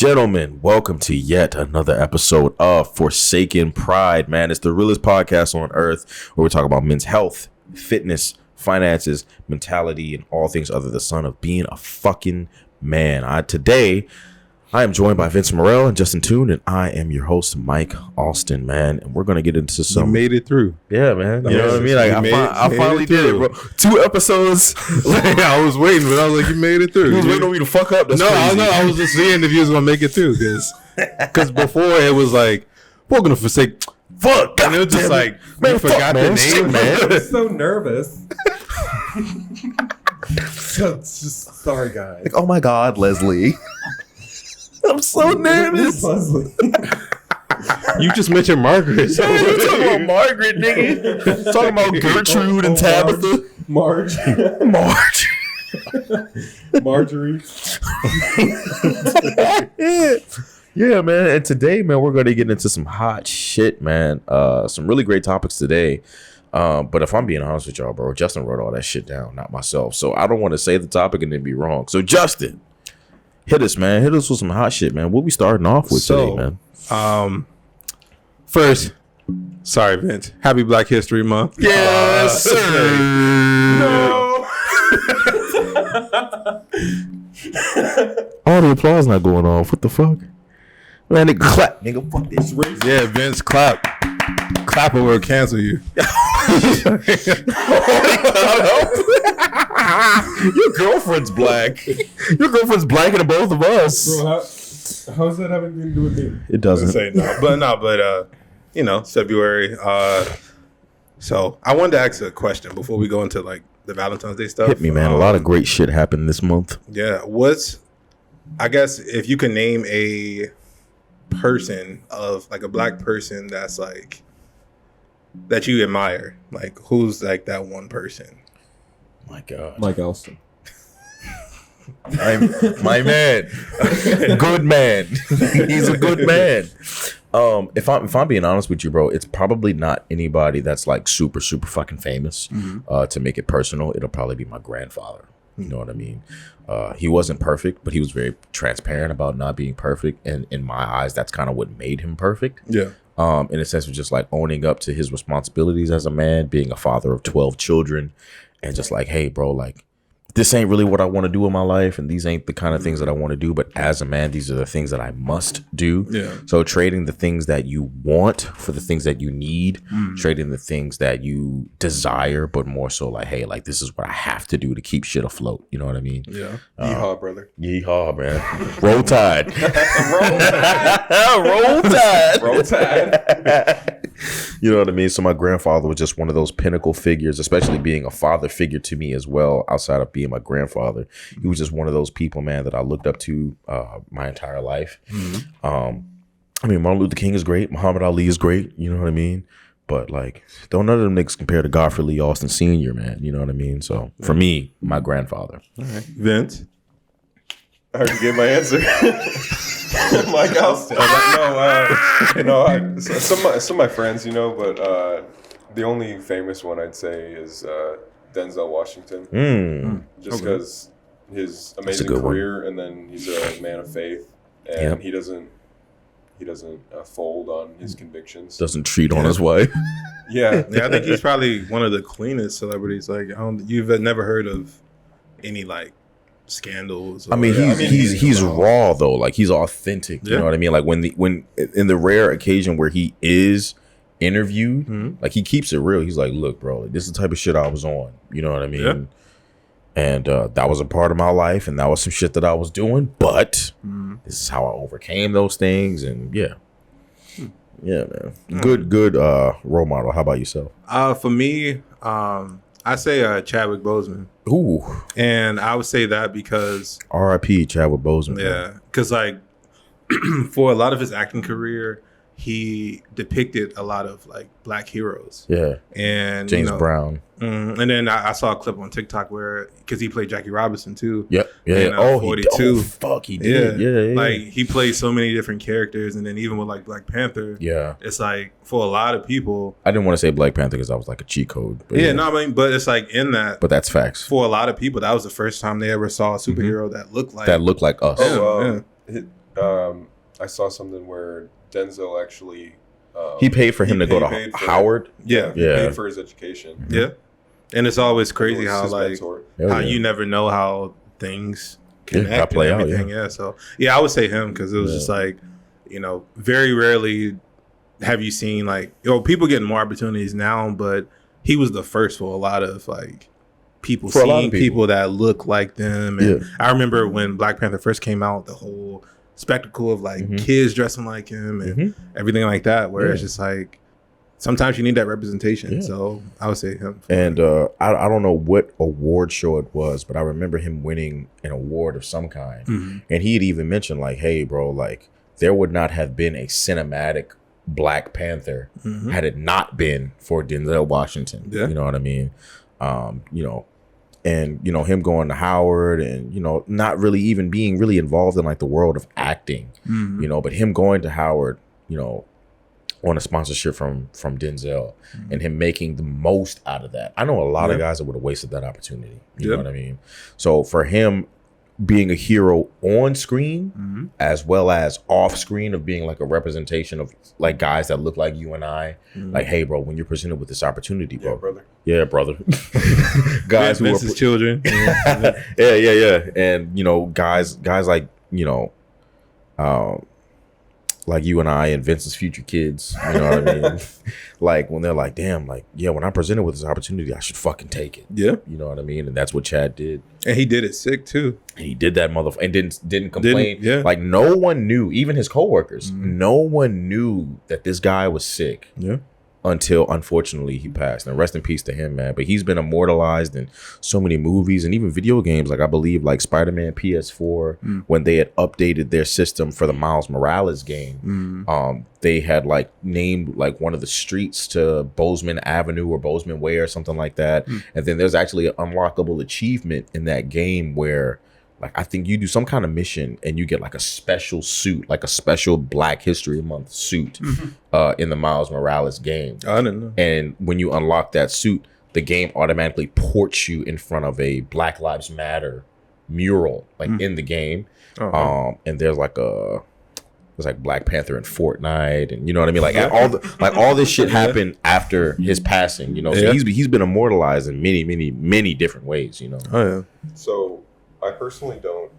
gentlemen, welcome to yet another episode of Forsaken Pride, man. It's the realest podcast on earth where we talk about men's health, fitness, finances, mentality, and all things under the sun of being a fucking man. Today, I am joined by Vince Morel and Justin Toon, and I am your host, Mike Austin, man. And we're going to get into some... You made it through. Yeah, man. You know what I mean? Like, I finally did it, bro. 2 episodes. Like, I was waiting, but I was like, you made it through. You was waiting on me to fuck up. That's crazy. I was just seeing if you was going to make it through. Because before it was like, we're going to forsake... Fuck! And it was just like, man, you forgot the name. Shit, man. I'm so nervous. Sorry, guys. Like, oh my God, Leslie. I'm so nervous. You just mentioned Margaret. Yeah, you talking about Margaret, nigga. Talking about Gertrude and Tabitha. Marge. Marjorie. Yeah, man. And today, man, we're going to get into some hot shit, man. Some really great topics today. But if I'm being honest with y'all, bro, Justin wrote all that shit down, not myself. So I don't want to say the topic and then be wrong. So Justin, hit us, man. Hit us with some hot shit, man. What we starting off with today, man? First, sorry, Vince. Happy Black History Month. Yes, sir. No. All the applause not going off. What the fuck? Man, nigga, clap. Nigga, fuck this. Yeah, Vince, clap. Clap or we'll cancel you. Your girlfriend's black. Your girlfriend's blacker than both of us. Bro, how's that having to do with me? It doesn't. Say no, but you know, February. So I wanted to ask a question before we go into like the Valentine's Day stuff. Hit me, man. A lot of great shit happened this month. Yeah. I guess if you can name a person of like a black person that's like that you admire, like who's like that one person? My God. Mike Elston. My man. Good man. He's a good man. If I'm being honest with you, bro, it's probably not anybody that's like super fucking famous. To make it personal, it'll probably be my grandfather. You know what I mean? He wasn't perfect, but he was very transparent about not being perfect, and in my eyes, that's kind of what made him perfect. Yeah. In a sense of just like owning up to his responsibilities as a man, being a father of 12 children, and just like, hey, bro, like, this ain't really what I want to do in my life, and these ain't the kind of things that I want to do, but as a man, these are the things that I must do. Yeah. So trading the things that you want for the things that you need, trading the things that you desire, but more so like, hey, like, this is what I have to do to keep shit afloat. You know what I mean? Yeah. Yeehaw, brother. Yeehaw, man. Roll Tide. Roll Tide. You know what I mean? So my grandfather was just one of those pinnacle figures, especially being a father figure to me as well, outside of being my grandfather. He was just one of those people, man, that I looked up to my entire life. I mean, Martin Luther King is great. Muhammad Ali is great. You know what I mean? But like, don't none of them niggas compare to Godfrey Lee Austin Sr., man. You know what I mean? So for me, my grandfather. All right. Vince? I already gave my answer. Mike Elston. Some of my friends, you know, but the only famous one I'd say is Denzel Washington. Just because his amazing career, and then he's a man of faith, and he doesn't fold on his convictions. Doesn't cheat on his wife. Yeah, I think he's probably one of the cleanest celebrities. Like, you've never heard of any like scandals. I mean, he's raw though. Like, he's authentic. You know what I mean? Like when in the rare occasion where he is interviewed, like, he keeps it real. He's like, look, bro, like, this is the type of shit I was on. You know what I mean? Yeah. And that was a part of my life, and that was some shit that I was doing. But this is how I overcame those things. And yeah, man, good role model. How about yourself? For me, I say Chadwick Boseman. Ooh, and I would say that because R.I.P. Chadwick Boseman. Yeah, because like for a lot of his acting career, he depicted a lot of like black heroes. Yeah, and James Brown. And then I saw a clip on TikTok where, because he played Jackie Robinson too. Yep. Yeah. In, 42. Fuck, he did. Yeah. Like, he played so many different characters, and then even with like Black Panther. Yeah. It's like, for a lot of people, I didn't want to say Black Panther because I was like a cheat code. But but it's like in that. But that's facts. For a lot of people, that was the first time they ever saw a superhero that looked like us. Oh, I saw something where Denzel actually he paid for him to go to Howard. Yeah, he paid for his education. Yeah, and it's always crazy how how you never know how things connect play and everything. out. Yeah, so I would say him because it was just like, very rarely have you seen like people getting more opportunities now, but he was the first for a lot of like people seeing people that look like them. And I remember when Black Panther first came out, the whole spectacle of like kids dressing like him and everything like that, where it's just like sometimes you need that representation. So I would say him. And I don't know what award show it was, but I remember him winning an award of some kind. And he had even mentioned like, hey bro, like there would not have been a cinematic Black Panther had it not been for Denzel Washington. You know what I mean? And him going to Howard and not really even being really involved in like the world of acting, but him going to Howard, on a sponsorship from Denzel and him making the most out of that. I know a lot of guys that would have wasted that opportunity. You know what I mean? So for him being a hero on screen as well as off screen of being like a representation of like guys that look like you and I, like, hey bro, when you're presented with this opportunity, bro, yeah, brother, guys who are children, yeah, and guys like like you and I and Vince's future kids, you know what I mean? Like when they're like, damn, like, yeah, when I'm presented with this opportunity, I should fucking take it. Yeah. You know what I mean? And that's what Chad did. And he did it sick too. And he did that and didn't complain. Like no one knew, even his coworkers, no one knew that this guy was sick. Yeah. Until unfortunately he passed. And rest in peace to him, man. But he's been immortalized in so many movies and even video games. Like I believe like Spider-Man PS4, when they had updated their system for the Miles Morales game, they had like named like one of the streets to Bozeman Avenue or Bozeman Way or something like that. And then there's actually an unlockable achievement in that game where like I think you do some kind of mission and you get like a special suit, like a special Black History Month suit in the Miles Morales game. I didn't know. And when you unlock that suit, the game automatically ports you in front of a Black Lives Matter mural, like in the game. And there's like Black Panther and Fortnite, and you know what I mean. Like all this shit happened after his passing. So he's been immortalized in many different ways. So I personally don't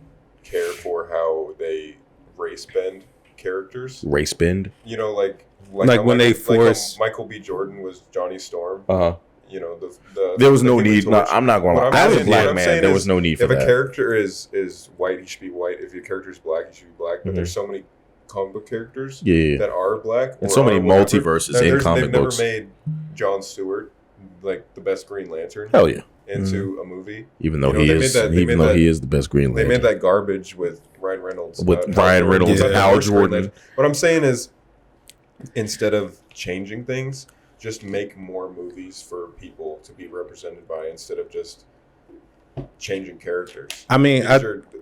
care for how they race bend characters. Race bend? Like when they force Michael B. Jordan was Johnny Storm. There was no need. No, I'm not going to lie. As a Black man, there was no need for that. If a character is white, he should be white. If your character is Black, he should be Black. But there's so many comic book characters that are Black. And so many multiverses in comic books. They've never made Jon Stewart like the best Green Lantern. Hell yeah. Into a movie, even though he is the best Green Lantern. They made that garbage with Ryan Reynolds. And Hal Jordan. What I'm saying is, instead of changing things, just make more movies for people to be represented by instead of just changing characters. I mean,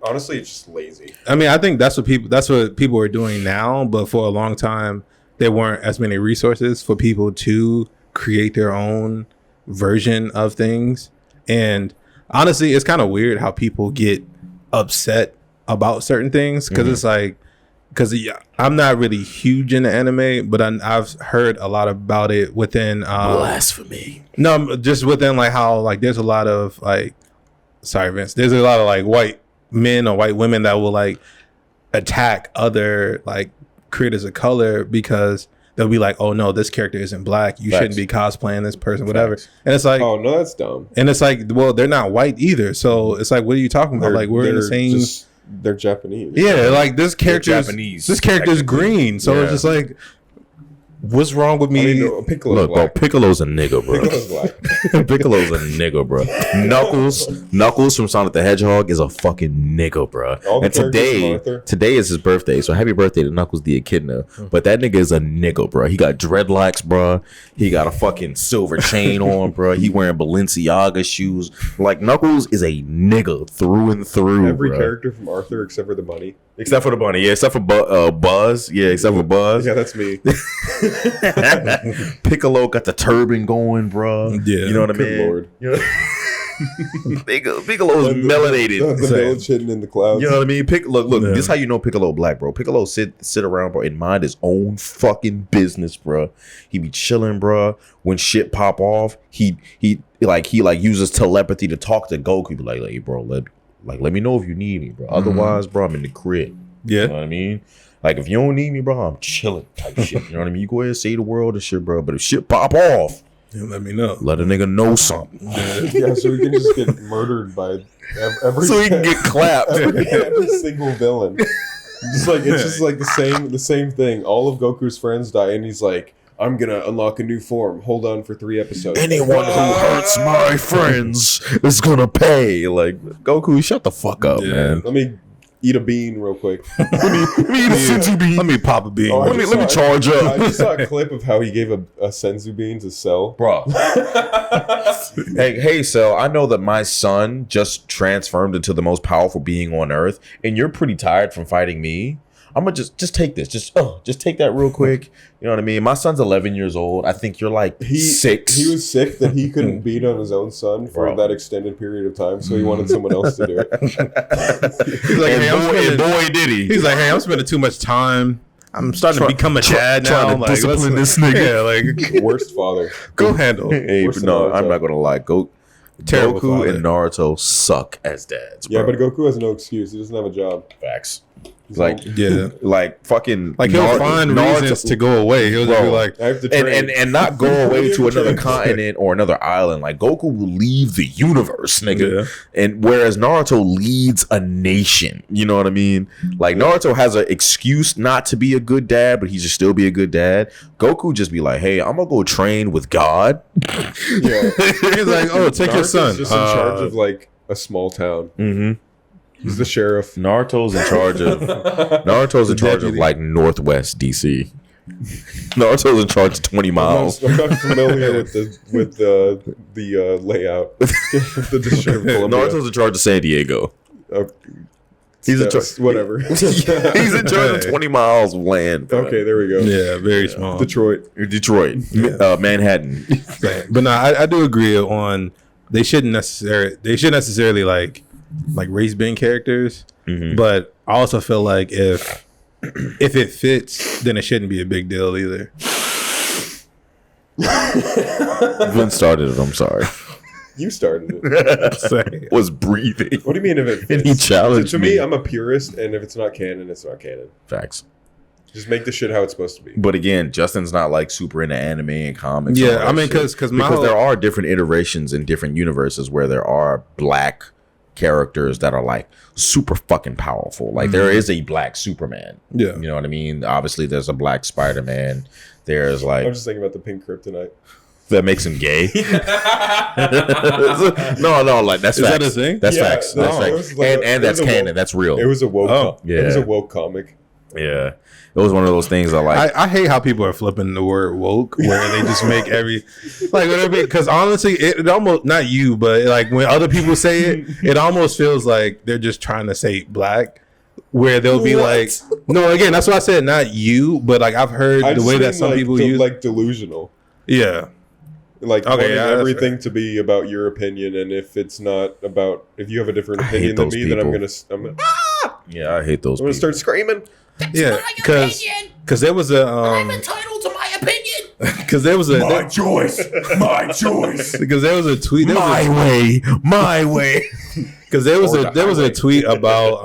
honestly, it's just lazy. I mean, I think that's what people are doing now, but for a long time, there weren't as many resources for people to create their own version of things. And honestly, it's kind of weird how people get upset about certain things because it's like, I'm not really huge into anime, but I've heard a lot about it within blasphemy. No, just within like how like there's a lot of like, sorry Vince, there's a lot of like white men or white women that will like attack other like creators of color because they'll be like, oh no, this character isn't Black. You shouldn't be cosplaying this person, whatever. And it's like, oh no, that's dumb. And it's like, well, they're not white either. So it's like, what are you talking about? Like we're in the same. They're Japanese. Yeah, like this character's green. So it's just like, what's wrong with me? Piccolo's Bro, Piccolo's a nigga, bro. Piccolo's Black. Piccolo's a nigga, bro. Knuckles from Sonic the Hedgehog is a fucking nigga, bro. And today is his birthday, so happy birthday to Knuckles the Echidna. But that nigga is a nigga, bro. He got dreadlocks, bro. He got a fucking silver chain on, bro. He wearing Balenciaga shoes. Like Knuckles is a nigga through and through. Every character from Arthur except for the bunny. Except for the bunny, yeah. Except for Buzz, yeah. Except for Buzz, yeah. That's me. Piccolo got the turban going, bro. Yeah, you know what I mean. Lord. Piccolo's melanated. The village hidden in the clouds. You know what I mean? Look. This is how you know Piccolo black, bro. Piccolo sit around, bro, and mind his own fucking business, bro. He be chilling, bro. When shit pop off, he uses telepathy to talk to Goku. Be like, hey, bro, let me know if you need me, bro. Otherwise, bro, I'm in the crib. Yeah, you know what I mean. Like, if you don't need me, bro, I'm chilling type shit. You know what I mean? You go ahead and say the world and shit, bro. But if shit pop off, let me know. Let a nigga know something. Yeah, so he can just get murdered by every. So he can get clapped. Every single villain. It's just like the same thing. All of Goku's friends die, and he's like, I'm gonna unlock a new form. Hold on for 3 episodes. Anyone who hurts my friends is gonna pay. Like, Goku, shut the fuck up, man. Let me eat a bean real quick. let me eat a senzu bean. Let me pop a bean. Oh, let me charge up. I just saw a clip of how he gave a senzu bean to Cell. Bro. hey, Cell, I know that my son just transformed into the most powerful being on Earth, and you're pretty tired from fighting me. I'm gonna just take this. Just take that real quick. You know what I mean? My son's 11 years old. I think you're like 6. He was sick that he couldn't beat on his own son for that extended period of time, so he wanted someone else to do it. He's like, hey, boy, did he? He's like, hey, I'm spending too much time. I'm starting to become a dad now. Trying to discipline this nigga. Yeah, Worst father. Go handle. Hey, no, I'm not gonna lie. Goku father. and Naruto suck as dads. Bro. Yeah, but Goku has no excuse. He doesn't have a job. Facts. Like fucking he'll find reasons to go away. He'll just be like, I have to train. and not go away to another continent or another island. Like, Goku will leave the universe, nigga. Yeah. And whereas Naruto leads a nation. You know what I mean? Like, Naruto has an excuse not to be a good dad, but he should still be a good dad. Goku just be like, hey, I'm gonna go train with God. Yeah. He's like, oh, take your son. Just in charge of like a small town. Mm-hmm. He's the sheriff. Naruto's in charge of like Northwest DC. Naruto's in charge of 20 miles. I'm not familiar with the layout of the District of Columbia. Naruto's in charge of San Diego. He's in charge. Whatever. He's in charge of 20 miles of land. Bro. Okay, there we go. Yeah, very small. Detroit, Manhattan. But no, I do agree on they shouldn't necessarily like race band characters, but I also feel like if it fits, then it shouldn't be a big deal either. Vince started it. I'm sorry. You started it. Was breathing. What do you mean if it fits? And he challenged to me. I'm a purist, and if it's not canon, it's not canon. Facts. Just make the shit how it's supposed to be. But again, Justin's not like super into anime and comics. Yeah, I mean, because there are different iterations in different universes where there are black characters that are like super fucking powerful. Like there is a black Superman. Yeah, you know what I mean. Obviously, there's a black Spider-Man. There's like I'm just thinking about the pink kryptonite. That makes him gay. no, like that's facts. That a thing? That's facts. That's facts. Like and that's canon. That's real. It was a woke. Yeah. It was a woke comic. Yeah. It was one of those things I like. I hate how people are flipping the word woke, where they just make because honestly, it almost, not you, but like when other people say it, it almost feels like they're just trying to say black, where they'll be like, no, again, that's why I said not you, but like I've heard the way that some people use like delusional. Yeah. Like wanting everything to be about your opinion, and if it's not about, if you have a different opinion than me, then I'm gonna yeah, I hate those. I'm gonna start screaming. That's because there was a I'm entitled to my opinion. Because there was a my choice. Because there was a tweet. My way. Because there was a tweet about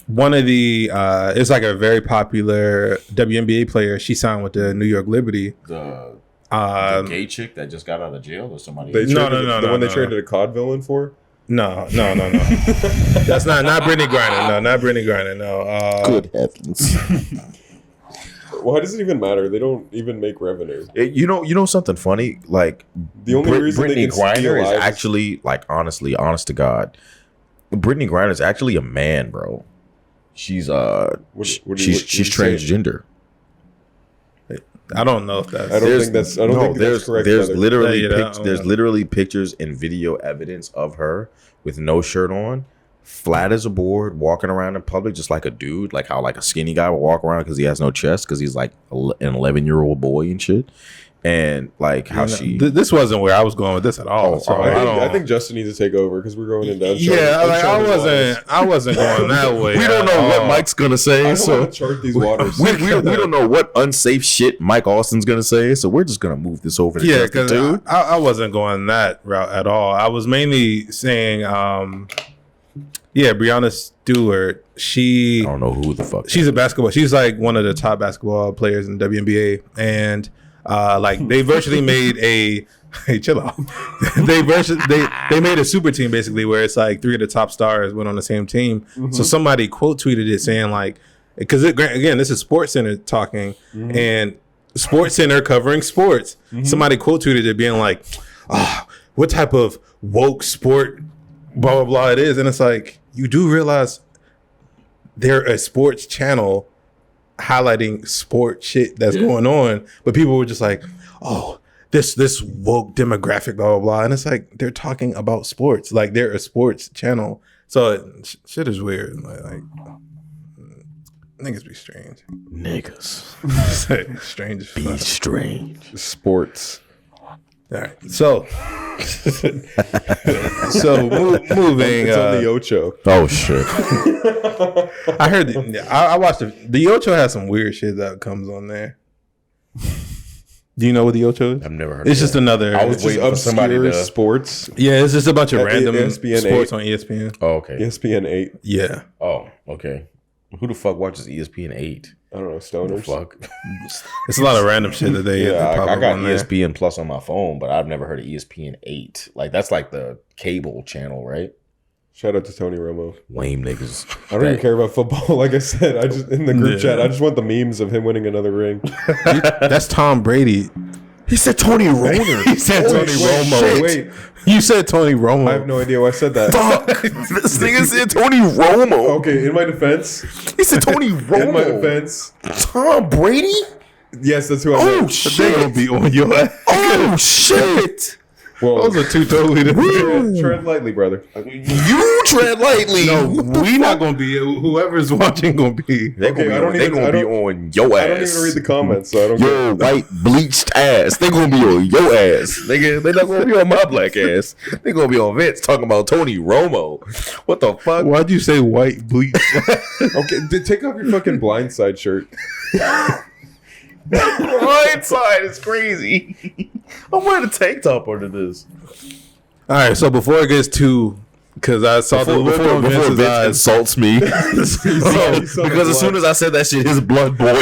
one of the it's like a very popular WNBA player. She signed with the New York Liberty. The gay chick that just got out of jail, or somebody? No. The one they traded a COD villain for. No. That's not Brittany Griner. No, not Brittany Griner. No. Good heavens. Why does it even matter? They don't even make revenue. You know something funny? Like the only reason Brittany Griner is actually, like, honest to God, Brittany Griner is actually a man, bro. She's she's transgender. I don't know if that's. I don't think that's correct. There's literally pictures and video evidence of her with no shirt on, flat as a board, walking around in public just like a dude, like how like a skinny guy would walk around because he has no chest because he's like an 11-year-old boy and shit. and like how this wasn't where I was going with this at all. So I think Justin needs to take over because we're going into I wasn't going that way. We don't know what Mike's gonna say, so chart these waters. we don't know what unsafe shit Mike Austin's gonna say, so we're just gonna move this over to Justin too. I wasn't going that route at all. I was mainly saying, Breonna Stewart. I don't know who the fuck. She's a basketball. She's like one of the top basketball players in the WNBA, and like they virtually made a. Hey, chill out. they made a super team basically where it's like 3 of the top stars went on the same team. Mm-hmm. So somebody quote tweeted it saying like, because again this is Sports Center talking and Sports Center covering sports. Mm-hmm. Somebody quote tweeted it being like, what type of woke sport blah blah blah it is, and it's like you do realize they're a sports channel highlighting sport shit that's going on, but people were just like, oh, this woke demographic, blah blah blah, and it's like they're talking about sports, like they're a sports channel. So shit is weird. Like niggas be strange. Niggas strange. Be strange. Sports. All right, so moving. It's on the Ocho. Oh shit! I heard. I watched the Ocho has some weird shit that comes on there. Do you know what the Ocho is? I've never heard. It's just another. I was waiting for somebody to sports. Yeah, it's just a bunch of random ESPN sports 8. on ESPN. Oh, okay. ESPN 8. Yeah. Oh, okay. Who the fuck watches ESPN 8? I don't know, stoners. Fuck. It's a lot of random shit that they. I got ESPN Plus on my phone, but I've never heard of ESPN 8. Like that's like the cable channel, right? Shout out to Tony Romo. Lame niggas. I don't even care about football. Like I said, I just in the group chat, I just want the memes of him winning another ring. That's Tom Brady. He said Tony Romo. He said Tony Romo. Wait. You said Tony Romo. I have no idea why I said that. Fuck. This nigga said Tony Romo. Okay, in my defense. He said Tony Romo. In my defense. Tom Brady? Yes, that's who I meant. Oh, shit. They gonna be on your ass. Oh, shit. Well, those are two totally different. tread lightly, brother. You tread lightly. No, we not gonna be. Whoever's watching gonna be. They're gonna be on your ass. I don't even read the comments, so I don't. Your white bleached ass. They're gonna be on your ass, nigga. They're not gonna be on my black ass. They're gonna be on Vince talking about Tony Romo. What the fuck? Why'd you say white bleached? Okay, take off your fucking blindside shirt. Blindside is crazy. I'm wearing a tank top under this. All right, so before it gets too, because I saw before Vince insults me, because as soon as I said that shit, his blood boiled.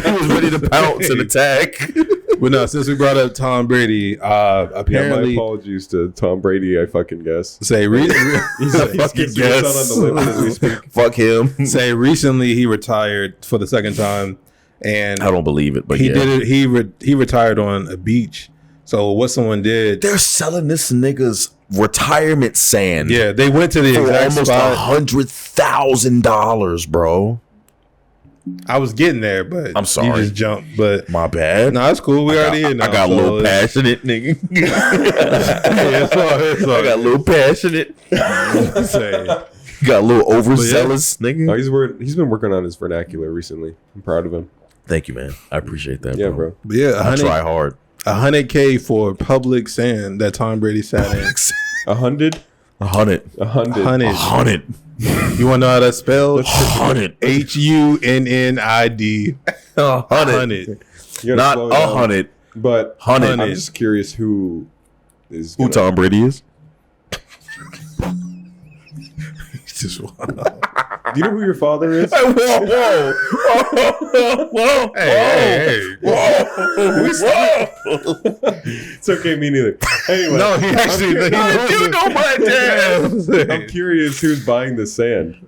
He was ready to pounce and attack. But no, since we brought up Tom Brady, apparently, my apologies to Tom Brady. I fucking guess. He's a fucking guess. On the list as we speak. Fuck him. Say recently he retired for the second time, and I don't believe it, but he did it. He retired on a beach. So what someone did, they're selling this nigga's retirement sand. Yeah, they went to the for exact almost $100,000, bro. I was getting there, but I'm sorry. You just jumped. But my bad. No, it's cool. We already in. I got a little passionate, nigga. I got a little passionate. Got a little overzealous, nigga. Oh, he's been working on his vernacular recently. I'm proud of him. Thank you, man. I appreciate that. Yeah, bro. But yeah, I try hard. $100K for public sand that Tom Brady sat in. 100. You want to know how that's spelled? 100. HUNNID. 100. Not 100, but 100. I'm just curious who Tom Brady is. Just do you know who your father is? Hey, whoa. Hey, whoa. It's okay, me neither. Anyway, no, he actually. You know my dad. I'm curious who's buying the sand.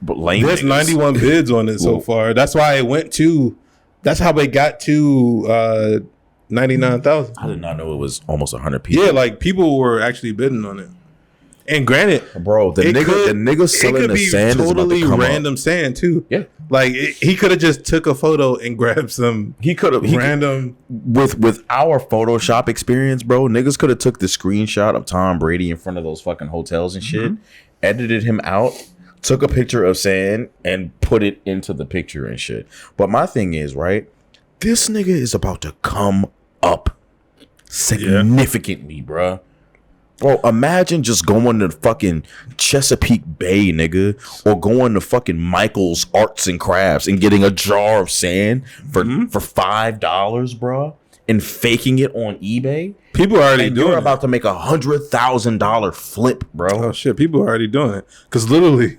But lame. There's 91 bids on it so far. That's why it went to. That's how they got to 99,000. I did not know it was almost 100 people. Yeah, like people were actually bidding on it. And granted, bro, the nigga selling the sand is totally random sand too. Yeah, like he could have just took a photo and grabbed some. He could have random with our Photoshop experience, bro. Niggas could have took the screenshot of Tom Brady in front of those fucking hotels and shit, edited him out, took a picture of sand and put it into the picture and shit. But my thing is, right, This nigga is about to come up significantly, bruh. Bro, imagine just going to fucking Chesapeake Bay, nigga, or going to fucking Michael's Arts and Crafts and getting a jar of sand for $5, bro, and faking it on eBay. People are already doing You're it. about to make $100,000 flip, bro. Oh shit, people are already doing it. Because literally,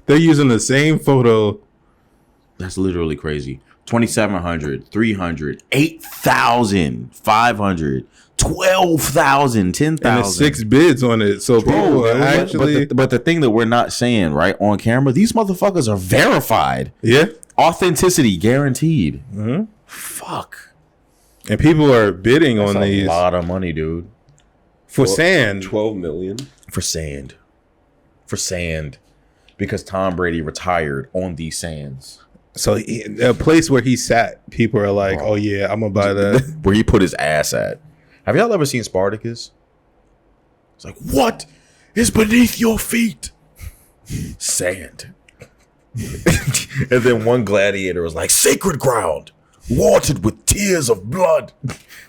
they're using the same photo. That's literally crazy. 2,700, 300, 8,000, 500, 12,000, 10,000. And there's 6 bids on it. So people are actually. But the thing that we're not saying, right, on camera, these motherfuckers are verified. Yeah. Authenticity guaranteed. Mm-hmm. Fuck. And people are bidding That's on these. a lot of money, dude. For sand. 12 million. For sand. Because Tom Brady retired on these sands. So a place where he sat, people are like, "Oh yeah, I'm gonna buy that." Where he put his ass at. Have y'all ever seen Spartacus? It's like, what is beneath your feet? Sand. And then one gladiator was like, sacred ground, watered with tears of blood.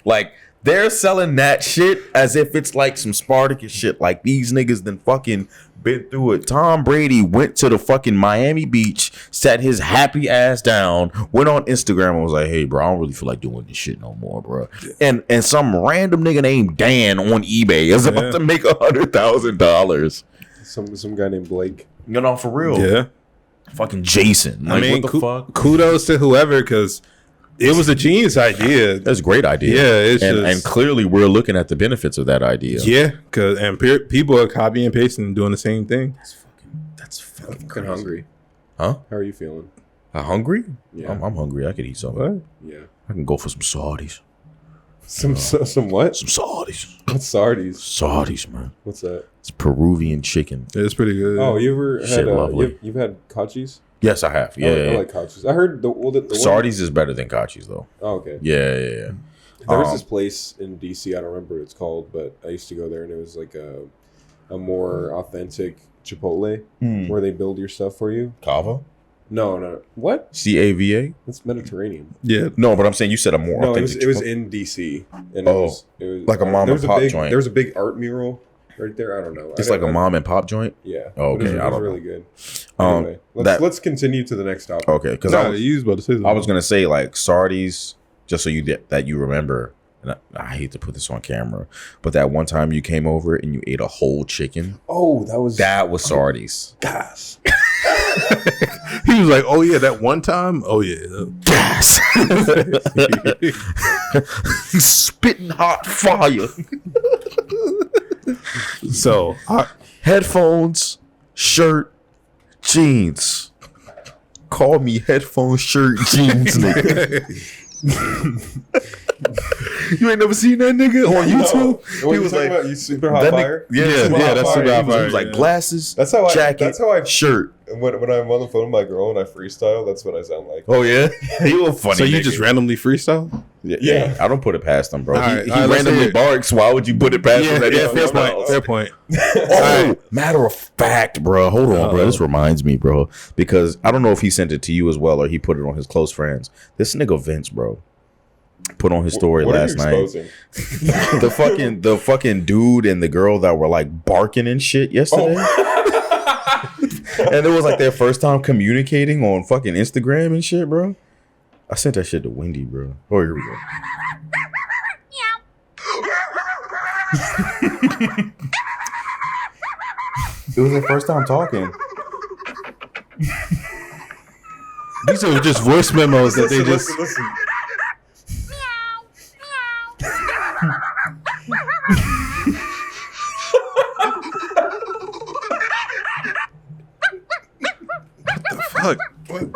Like, they're selling that shit as if it's like some Spartacus shit. Like, these niggas then fucking been through it. Tom Brady went to the fucking Miami Beach, sat his happy ass down, went on Instagram and was like, hey, bro, I don't really feel like doing this shit no more, bro. And some random nigga named Dan on eBay is about to make $100,000. Some guy named Blake. You know, for real. Yeah. Fucking Jason. Like, I mean, what the fuck? Kudos to whoever, because it was a genius idea. That's a great idea. Yeah, it's and clearly we're looking at the benefits of that idea. Yeah, people are copying and pasting and doing the same thing. That's fucking I'm hungry. Huh? How are you feeling? Hungry? Yeah. I'm hungry. I could eat something. What? Yeah. I can go for some Saudis. Some what? Some Saudis. What's Sardis? Saudis, man. What's that? It's Peruvian chicken. It's pretty good. Oh, you ever Shit, had lovely. you've had kachis? Yes, I have. Yeah, I like kachis. I heard the one, Sardis is better than kachis, though. Oh, okay. Yeah. There was this place in DC. I don't remember what it's called, but I used to go there, and it was like a more authentic Chipotle where they build your stuff for you. Cava? No. What? CAVA? It's Mediterranean. Yeah. No, but I'm saying you said a more No, authentic. it was in DC, and Oh, it was like a mom and pop joint. There was a big art mural right there. I don't know. It's like a mom and pop joint. Yeah. Oh, okay. It I was don't really know. good. Anyway, let's continue to the next topic. Okay, because No, you was about to say something. I was gonna say like Sardis, just so that you remember. And I hate to put this on camera, but that one time you came over and you ate a whole chicken. Oh, that was Sardis. gas. He was like, "Oh yeah, that one time. Oh yeah, Gas. Spitting hot fire. So Headphones, shirt, jeans. Call me headphone, shirt, jeans, nigga. You ain't never seen that nigga on YouTube? No. He was like, about you super hot that fire. Yeah, that's super hot He was like yeah. glasses, That's how jacket, I shirt. when I'm on the phone with my girl and I freestyle, that's what I sound like. Oh yeah, you a funny. so you nigga. just randomly freestyle? Yeah, I don't put it past him, bro. All He right, let's randomly hear it. barks. Why would you put it past him? That he freestyles? Fair point. Oh, matter of fact, bro. Hold on, bro. This reminds me, bro, because I don't know if he sent it to you as well or he put it on his close friends. This nigga Vince, bro, put on his story What last are you night. exposing? the fucking dude and the girl that were like barking and shit yesterday. And it was like their first time communicating on fucking Instagram and shit, bro. I sent that shit to Wendy, bro. Oh, here we go. It was their first time talking. These are just voice memos that they just. Listen. Fuck. What?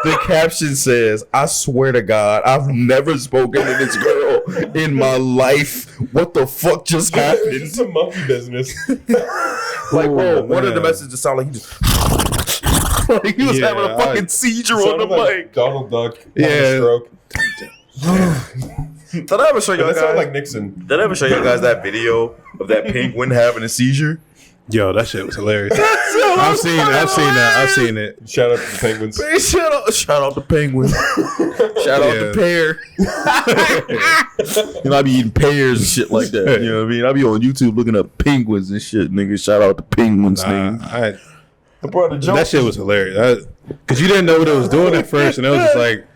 The caption says, "I swear to God, I've never spoken to this girl in my life. What the fuck just happened?" It's a monkey business. Like, bro, one of the man. messages sounded like he just like he was Yeah, having a fucking seizure on the Sounded like mic. Donald Duck. Yeah. Stroke. Did I ever show y'all That sounded guys? like Nixon. Did I ever show y'all guys that video of that penguin having a seizure? Yo, that shit was hilarious. I've seen it. Shout out to the penguins. Man, shout out the penguin. Shout out the pear. I be eating pears and shit like that. You know what I mean? I be on YouTube looking up penguins and shit, nigga. Shout out the penguins, nigga. That shit was hilarious. Because you didn't know what it was doing at first, and it was just like,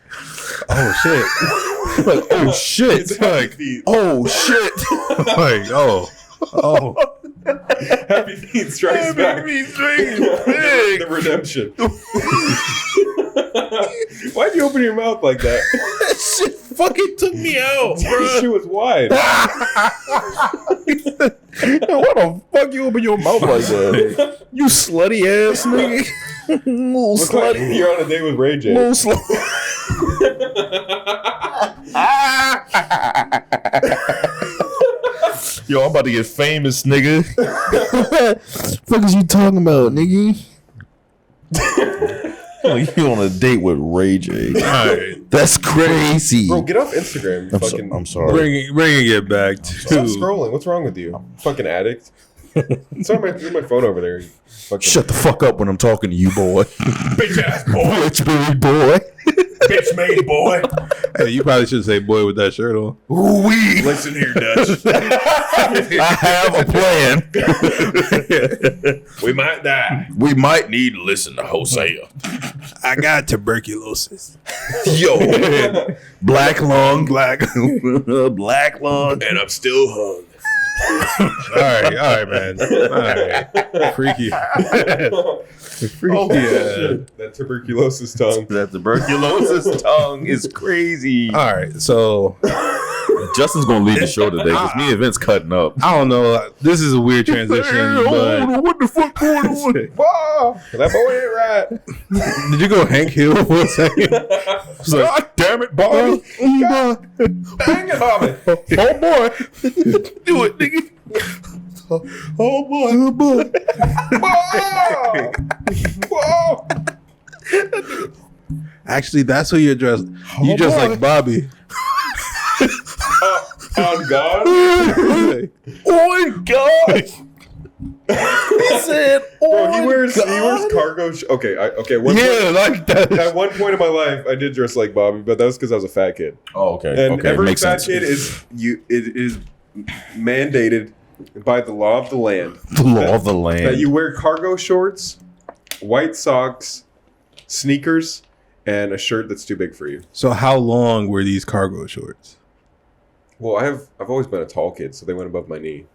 oh shit. Like, oh shit. It's Like, oh shit. Like, oh. Happy Feet strikes back. The redemption. Why'd you open your mouth like that? That shit fucking took me out, bro. That shit was wide. What the fuck you open your mouth like that? You slutty ass nigga. Little Looks like slutty. you're on a date with Ray J. Little slut. Yo, I'm about to get famous, nigga. Fuck is you talking about, nigga? Oh, you on a date with Ray J? Alright. That's crazy. Bro, get off Instagram. I'm sorry. Bringing it back Stop to. scrolling. What's wrong with you? Fucking addict. It's on my phone over there. Shut the fuck up when I'm talking to you, boy. Bitch ass boy. Bitch made boy. Bitch made boy. Hey, you probably should say boy with that shirt on. Ooh-wee. Listen here, Dutch. I have a plan. We might die. We might need to listen to Hosea. I got tuberculosis. Yo. Black lung. Black lung. And I'm still hung. All right, man. All right. Freaky. Freaky. Oh, shit. That tuberculosis tongue. That tuberculosis tongue is crazy. All right, so Justin's gonna leave the show today because me and Vince cutting up. I don't know. This is a weird transition, but What the fuck going on? Whoa, that boy ain't right. did you go Hank Hill for a second? God damn it, Bobby. Bang it, Bobby. Oh boy. Do it, nigga. Oh boy. Oh boy. Whoa. Actually, that's who you're dressed. You dress boy. like Bobby. On God. Oh God. He said, Bro, he wears cargo. Okay. Like that. At one point in my life, I did dress like Bobby, but that was because I was a fat kid. Oh, okay. And okay. every Makes fat sense. kid is mandated by the law of the land. The law of the land. That you wear cargo shorts, white socks, sneakers, and a shirt that's too big for you. So how long were these cargo shorts? Well, I've always been a tall kid, so they went above my knee.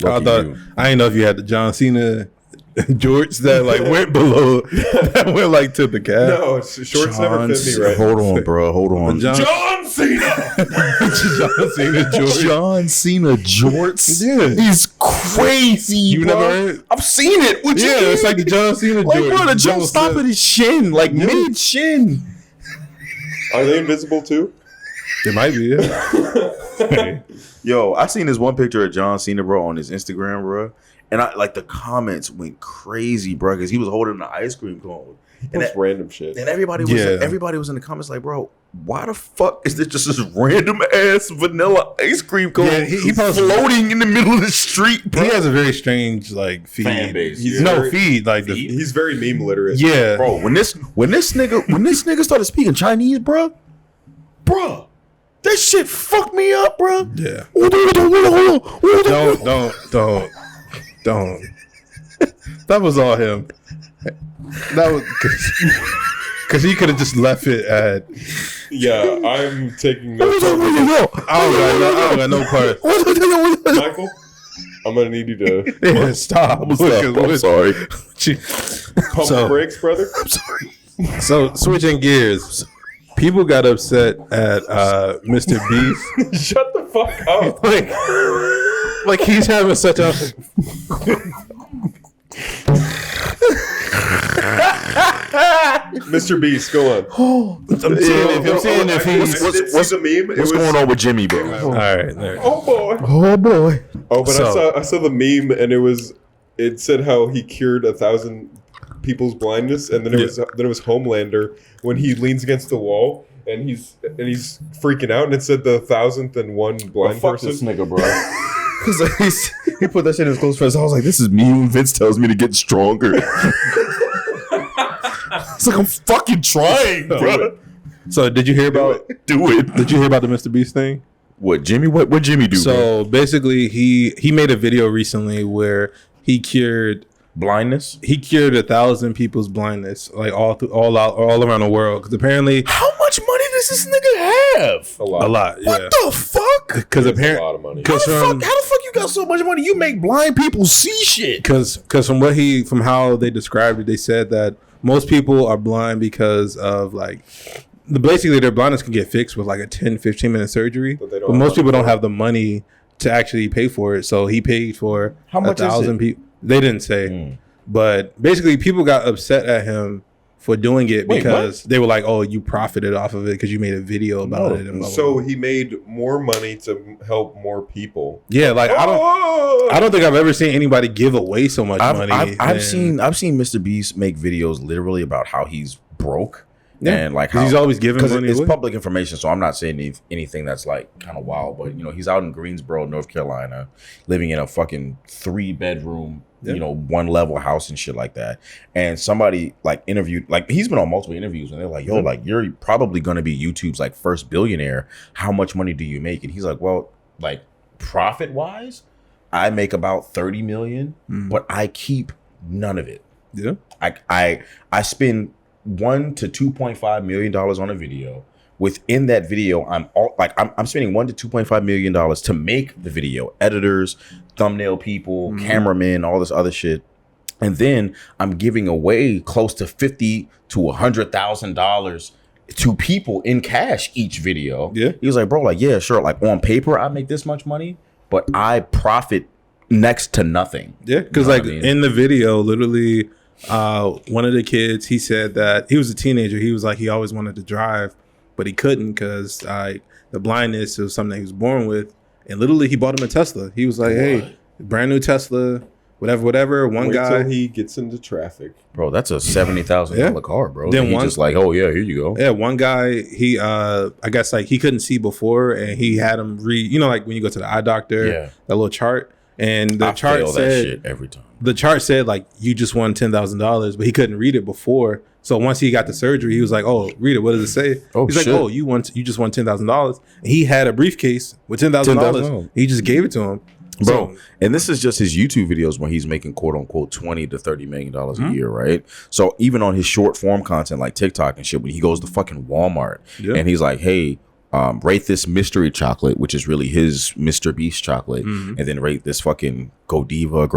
I didn't know if you had the John Cena jorts that like went below, that went like to the calf. No, shorts never fit me right. Hold on, bro. Hold on. John Cena. John Cena jorts. John Cena jorts. Yeah. He's crazy. You bro. never heard? I've seen it. What you Yeah, mean? it's like the John Cena like, jorts. bro, the joke stop at his shin, like mid shin. Are they invisible too? It might be. Yeah. Yo, I seen this one picture of John Cena, bro, on his Instagram, bro, and I like the comments went crazy, bro, because he was holding the ice cream cone, and That's random shit. and everybody was in the comments like, bro, why the fuck is this just this random ass vanilla ice cream cone he floating in the middle of the street, bro? He has a very strange like feed. Fan base. He's No very- feed like He's very meme literate. yeah. Bro, when this nigga started speaking Chinese, bro, that shit fucked me up, bro. Yeah. Don't. That was all him. That was because he could have just left it at. Yeah, I'm taking no part. I don't got no part. Michael, I'm gonna need you to Yeah, stop. I'm sorry. pump the brakes, brother. I'm sorry. So switching gears, people got upset at Mr. Beast. Shut the fuck up. like he's having such a. Mr. Beast, go on. I'm seeing if he's. What's a meme? What's going on with Jimmy, bro? All right. Oh boy. Oh boy. Oh, but So- I saw the meme and it said how he cured 1,000 people's blindness, and then it was Homelander when he leans against the wall and he's freaking out, and it said the 1,001 blind fuck person. This nigga, bro. Because he put that shit in his close friends. I was like, this is me when Vince tells me to get stronger. It's like, I'm fucking trying, bro. So did you hear about Do it. Did you hear about the Mr. Beast thing? What Jimmy? What Jimmy do? So basically, he made a video recently where he cured blindness. He cured 1,000 people's blindness, like all around the world. Because apparently, how much money does this nigga have? A lot. A lot. What the fuck? Because apparently, a lot of money. How the fuck you got so much money? You make blind people see shit. Because from how they described it, they said that most people are blind because of like. Basically, their blindness can get fixed with like a 10-15 minute surgery, but most people don't have the money to actually pay for it. So he paid for how much 1,000 people. They didn't say, but basically, people got upset at him for doing it because they were like, "Oh, you profited off of it because you made a video about it." And blah, blah, so blah. he made more money to help more people. Yeah, like I don't think I've ever seen anybody give away so much money. I've seen Mr. Beast make videos literally about how he's broke. Yeah, and like how he's always giving money. It's public information, so I'm not saying anything that's like kind of wild. But he's out in Greensboro, North Carolina, living in a fucking 3-bedroom, 1-level house and shit like that. And somebody like interviewed, like he's been on multiple interviews, and they're like, "Yo, like you're probably gonna be YouTube's like first billionaire. How much money do you make?" And he's like, "Well, like profit wise, I make about 30 million, but I keep none of it. Yeah, I spend $1 to $2.5 million on a video. Within that video, I'm spending $1 to $2.5 million to make the video. Editors, thumbnail people, cameramen, all this other shit. And then I'm giving away close to $50,000 to $100,000 to people in cash each video." Yeah. He was like, "Bro, like, yeah, sure. Like on paper, I make this much money, but I profit next to nothing." Yeah, because in the video, literally, one of the kids, he said that he was a teenager. He was like, he always wanted to drive, but he couldn't because the blindness was something he was born with. And literally, he bought him a Tesla. He was like, "Hey, brand new Tesla, whatever." Wait till he gets into traffic, bro. That's a $70,000 car, bro. Then he's just like, "Oh yeah, here you go." Yeah, one guy, he I guess like he couldn't see before, and he had him read. Like when you go to the eye doctor, that little chart. And the chart said that shit every time. The chart said like you just won $10,000, but he couldn't read it before. So once he got the surgery, he was like, "Oh, read it. What does it say?" He's like, "Oh, you just won $10,000." He had a briefcase with $10,000. He just gave it to him, bro. And this is just his YouTube videos when he's making quote unquote $20 to $30 million a year, right? So even on his short form content like TikTok and shit, when he goes to fucking Walmart and he's like, "Hey, rate this mystery chocolate," which is really his Mr. Beast chocolate, and then rate this fucking Godiva,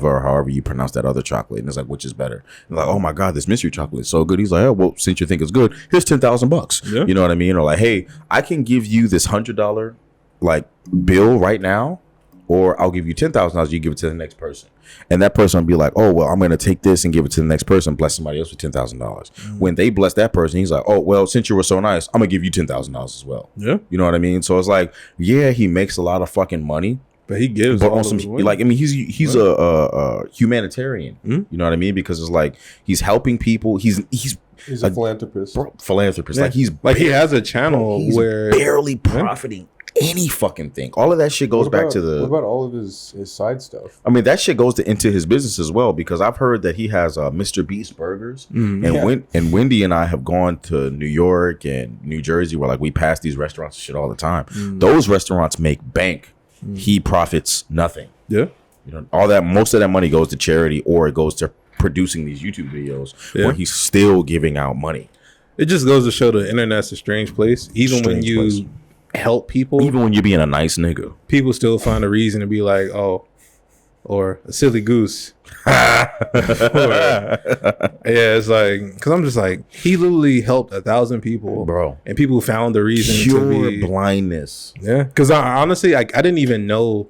or however you pronounce that other chocolate. And it's like, which is better? And like, "Oh my god, this mystery chocolate is so good." He's like, "Oh, well, since you think it's good, here's $10,000. Yeah. You know what I mean? Or like, "Hey, I can give you this $100 like bill right now, or I'll give you $10,000. You give it to the next person." And that person will be like, "Oh, well, I'm going to take this and give it to the next person, bless somebody else with $10,000. When they bless that person, he's like, "Oh, well, since you were so nice, I'm going to give you $10,000 as well." Yeah. You know what I mean? So it's like, yeah, he makes a lot of fucking money, but he gives but all on some, like, I mean, he's a humanitarian. You know what I mean? Because it's like, he's helping people. He's a philanthropist. Philanthropist. Yeah. Like he's he has a channel where barely profiting any fucking thing. All of that shit goes back to the. What about all of his side stuff? I mean, that shit goes into his business as well, because I've heard that he has Mr. Beast burgers, and Wendy and I have gone to New York and New Jersey where like we pass these restaurants and shit all the time. Those restaurants make bank. He profits nothing. Yeah, most of that money goes to charity, or it goes to producing these YouTube videos where he's still giving out money. It just goes to show the internet's a strange place. Even when you help people, even when you're being a nice nigga, people still find a reason to be like, "Oh," or a silly goose. It's like, because I'm just like, he literally helped 1,000 people, bro, and people found the reason Pure to be blindness. Yeah, because honestly, I didn't even know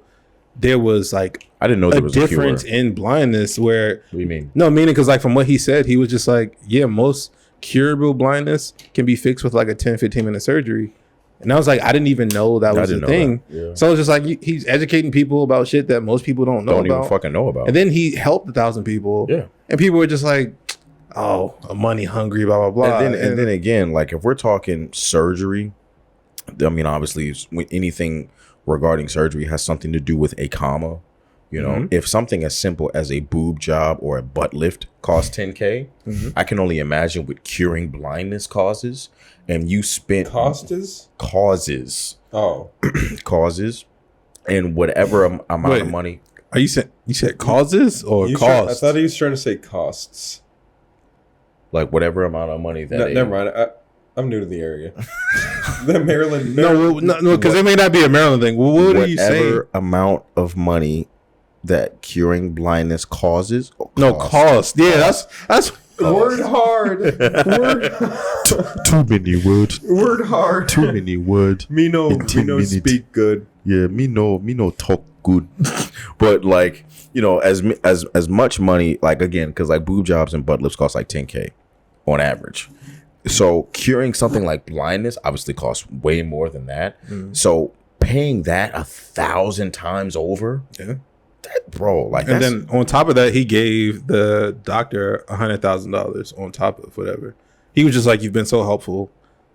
there was like I didn't know there was a difference in blindness. Where what do you mean? No, meaning because like from what he said, he was just like, yeah, most curable blindness can be fixed with like a 10-15 minute surgery. And I was like, I didn't even know that was a thing. Yeah. So it's just like he's educating people about shit that most people don't know about. Even fucking know about. And then he helped 1,000 people. Yeah. And people were just like, I'm money hungry, blah blah blah. And then again, like if we're talking surgery, I mean, obviously, anything regarding surgery has something to do with a comma. You know, if something as simple as a boob job or a butt lift costs $10K, I can only imagine what curing blindness causes. And you spent causes and whatever amount of money. Are you said causes or costs? I thought he was trying to say costs. Like whatever amount of money that. Never mind. I'm new to the area. The Maryland. No, because it may not be a Maryland thing. Well, what are you saying? Whatever amount of money that curing blindness causes. Cost. Yeah, that's word hard. Too many words. Word hard. Too many words. Me no speak good. Yeah, me no talk good. But like, you know, as much money, like again, because like boob jobs and butt lifts cost like $10K on average. So curing something like blindness obviously costs way more than that. So paying that 1,000 times over, bro, like, and then on top of that, he gave the doctor $100,000 on top of whatever. He was just like, "You've been so helpful.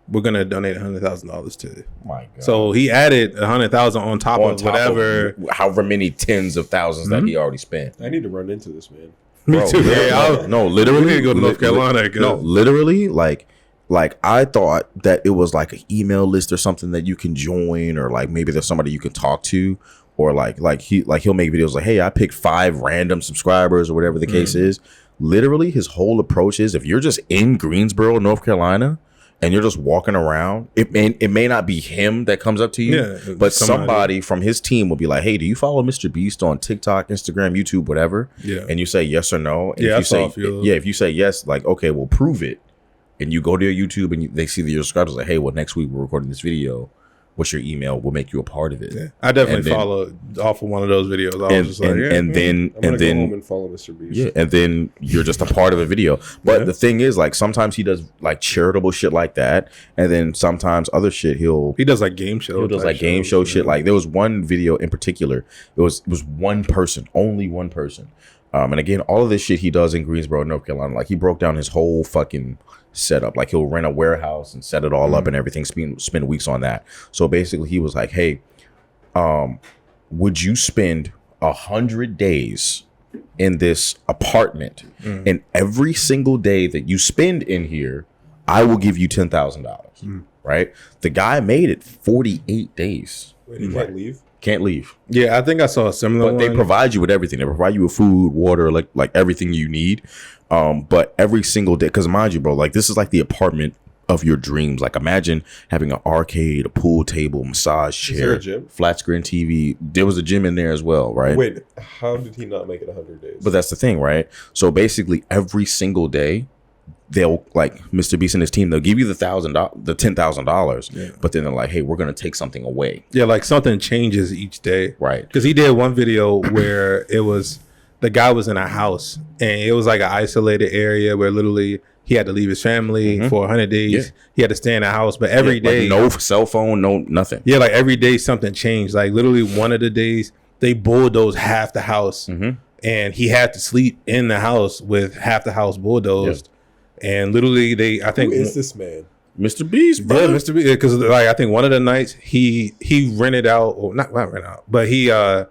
We're gonna donate $100,000 to you." My God. So he added $100,000 on top of whatever, however many tens of thousands that he already spent. I need to run into this man. Me too. Yeah, no, literally, we need to go to North Carolina. No, literally, like I thought that it was like an email list or something that you can join, or like maybe there's somebody you can talk to, or he'll make videos like, "Hey, I picked 5 random subscribers," or whatever the case is. Literally, his whole approach is, if you're just in Greensboro, North Carolina, and you're just walking around, it may not be him that comes up to you, but somebody from his team will be like, "Hey, do you follow Mr. Beast on TikTok, Instagram, YouTube, whatever?" Yeah. And you say yes or no. And if you say yes, like, okay, well, prove it. And you go to your YouTube and they see that your subscribers like, "Hey, well, next week we're recording this video. What's your email? We'll make you a part of it." Yeah. I definitely followed off of one of those videos. I was just like, and then go home and follow Mr. Beast. Yeah, and then you're just a part of a video. But the thing is, like, sometimes he does like charitable shit like that, and then sometimes other shit he does like game show. He does like game show shit. Like there was one video in particular. It was one person, only one person. And again, all of this shit he does in Greensboro, North Carolina. Like he broke down his whole fucking setup. Like he'll rent a warehouse and set it all up and everything. Spend weeks on that. So basically, he was like, "Hey, would you spend 100 days in this apartment, and every single day that you spend in here, I will give you $10,000." Right? The guy made it 48 days. Wait, he can't leave? Can't leave. Yeah, I think I saw a similar one. But they provide you with everything. They provide you with food, water, like everything you need. But every single day, because mind you, bro, like this is like the apartment of your dreams. Like imagine having an arcade, a pool table, massage chair, flat screen TV. There was a gym in there as well, right? Wait, how did he not make it 100 days? But that's the thing, right? So basically every single day, they'll, like Mr. Beast and his team, they'll give you the $10,000, but then they're like, "Hey, we're gonna take something away." Yeah, like something changes each day, right? Because he did one video where it was the guy was in a house and it was like an isolated area where literally he had to leave his family for 100 days. Yeah. He had to stay in a house, but every day, like no cell phone, no nothing. Yeah, like every day something changed. Like literally one of the days they bulldozed half the house, and he had to sleep in the house with half the house bulldozed. Yeah. And literally, I think, who is this man? Mr. Beast, bro. Yeah, Mr. Beast. Because like I think one of the nights he rented out, or not rented out, but he had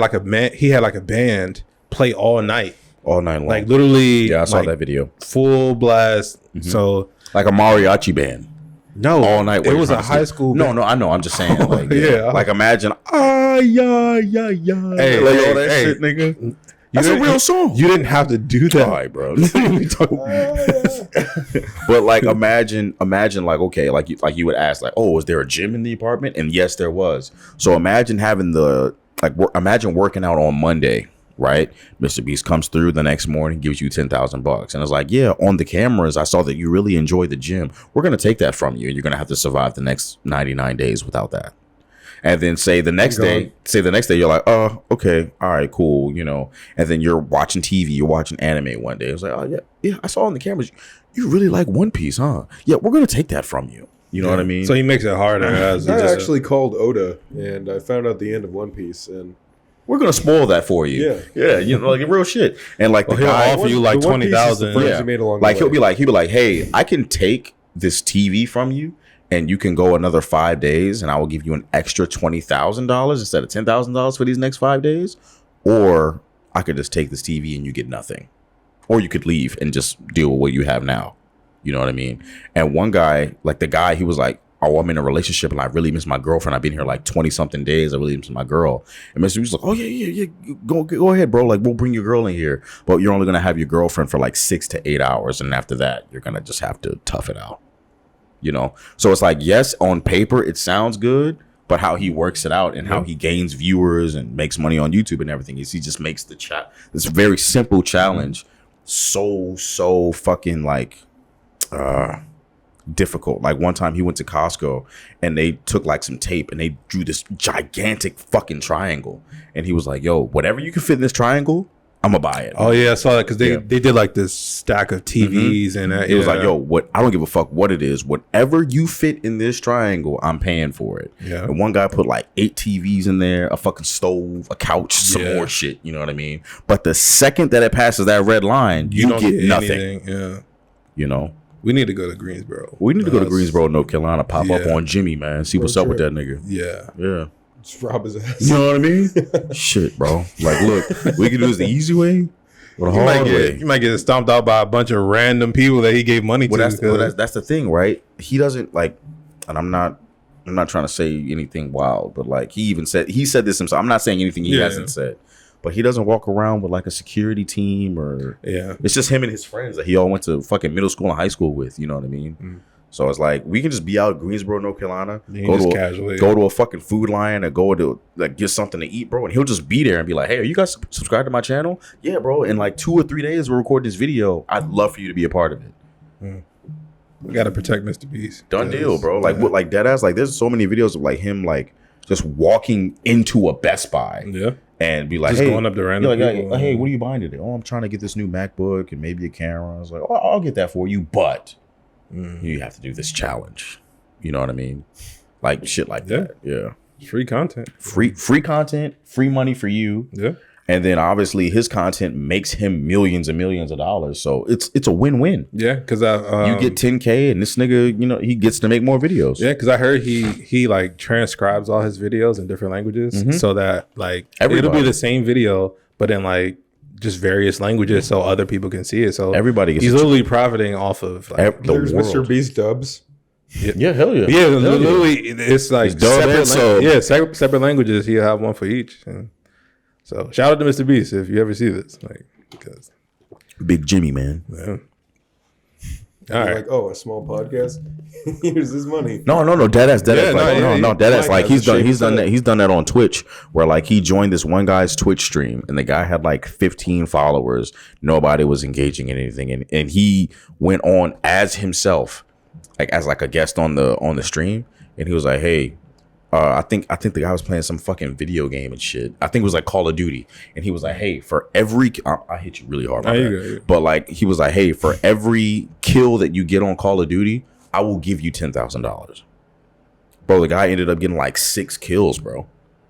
like a band play all night long, like literally. Yeah, I saw that video, full blast. So like a mariachi band. No, all night. It was a high school band. No, I know. I'm just saying, like, like imagine, hey, like all that shit, nigga. That's a real song. You didn't have to do that. All right, bro. But like imagine like, okay, like you would ask like, "Oh, is there a gym in the apartment?" And yes, there was. So imagine having imagine working out on Monday, right? Mr. Beast comes through the next morning, gives you $10,000, and it's like, "Yeah, on the cameras, I saw that you really enjoy the gym. We're gonna take that from you, and you're gonna have to survive the next 99 days without that." And then say the next day, you're like, "Oh, okay, all right, cool," you know. And then you're watching TV, you're watching anime one day. It's like, "Oh yeah, I saw on the cameras, you really like One Piece, huh? Yeah, we're gonna take that from you." You know what I mean? So he makes it harder. I actually called Oda, and I found out the end of One Piece, and we're gonna spoil that for you. Yeah, you know, like real shit. And like the guy offer you like 20,000. Yeah, like he'll be like, hey, I can take this TV from you, and you can go another 5 days, and I will give you an extra $20,000 instead of $10,000 for these next 5 days, or I could just take this TV and you get nothing, or you could leave and just deal with what you have now. You know what I mean? And one guy, like the guy, he was like, oh, I'm in a relationship and I really miss my girlfriend. I've been here like 20 something days. I really miss my girl. And Mr. was like, oh yeah. Go ahead, bro. Like, we'll bring your girl in here, but you're only going to have your girlfriend for like 6 to 8 hours. And after that, you're going to just have to tough it out. You know? So it's like, yes, on paper, it sounds good, but how he works it out and how he gains viewers and makes money on YouTube and everything is he just makes this very simple challenge so fucking like, difficult. Like one time he went to Costco and they took like some tape and they drew this gigantic fucking triangle, and he was like, yo, whatever you can fit in this triangle, I'm gonna buy it. Oh yeah, I saw that because they did like this stack of TVs and it was like, yo, what? I don't give a fuck what it is. Whatever you fit in this triangle, I'm paying for it. Yeah. And one guy put like 8 TVs in there, a fucking stove, a couch, some more shit. You know what I mean? But the second that it passes that red line, you get nothing. Anything. Yeah. You know. We need to go to Greensboro. We need to go to Greensboro, North Carolina. Pop up on Jimmy, man. See what's up with that nigga. Yeah. Just rob his ass. You know what I mean? Shit, bro. Like, look, we can do this the easy way or the hard way. You might get stomped out by a bunch of random people that he gave money to. That's the thing, right? He doesn't like, and I'm not trying to say anything wild, but like he said this himself. I'm not saying anything he hasn't said. But he doesn't walk around with like a security team or it's just him and his friends that he all went to fucking middle school and high school with. You know what I mean? So it's like we can just be out in Greensboro, North Carolina, go to a fucking Food Lion or go to like get something to eat, bro, and he'll just be there and be like, hey, are you guys subscribed to my channel? Yeah, bro. In like 2 or 3 days we're recording this video. I'd love for you to be a part of it. We gotta protect Mr. Beast. Done deal, bro. Like what, like deadass. Like there's so many videos of like him like just walking into a Best Buy. Yeah. And be like, just hey, going up to random people. Hey, what are you buying today? Oh, I'm trying to get this new MacBook and maybe a camera. I was like, oh, I'll get that for you, but you have to do this challenge. You know what I mean? Like shit like that. Yeah. Free content. Free content, free money for you. Yeah. And then obviously his content makes him millions and millions of dollars. So it's a win-win. Yeah, because you get 10K and this nigga, you know, he gets to make more videos. Yeah, because I heard he like transcribes all his videos in different languages so that like it'll be the same video, but in like just various languages so other people can see it. So everybody gets he's literally profiting off of like there's Mr. Beast dubs. Yeah, hell yeah. Yeah, literally it's like separate languages. He'll have one for each. And so shout out to Mr. Beast if you ever see this, like, because Big Jimmy, man. Yeah. All right. Like, oh, a small podcast. Here's his money. No, deadass. Deadass. Like he's done that on Twitch, where like he joined this one guy's Twitch stream, and the guy had like 15 followers. Nobody was engaging in anything, and he went on as himself, like as like a guest on the stream, and he was like, hey. I think the guy was playing some fucking video game and shit. I think it was like Call of Duty, and he was like, "Hey, for every I hit you really hard, but like he was like, hey, for every kill that you get on Call of Duty, I will give you $10,000." Bro, the guy ended up getting like 6 kills, bro,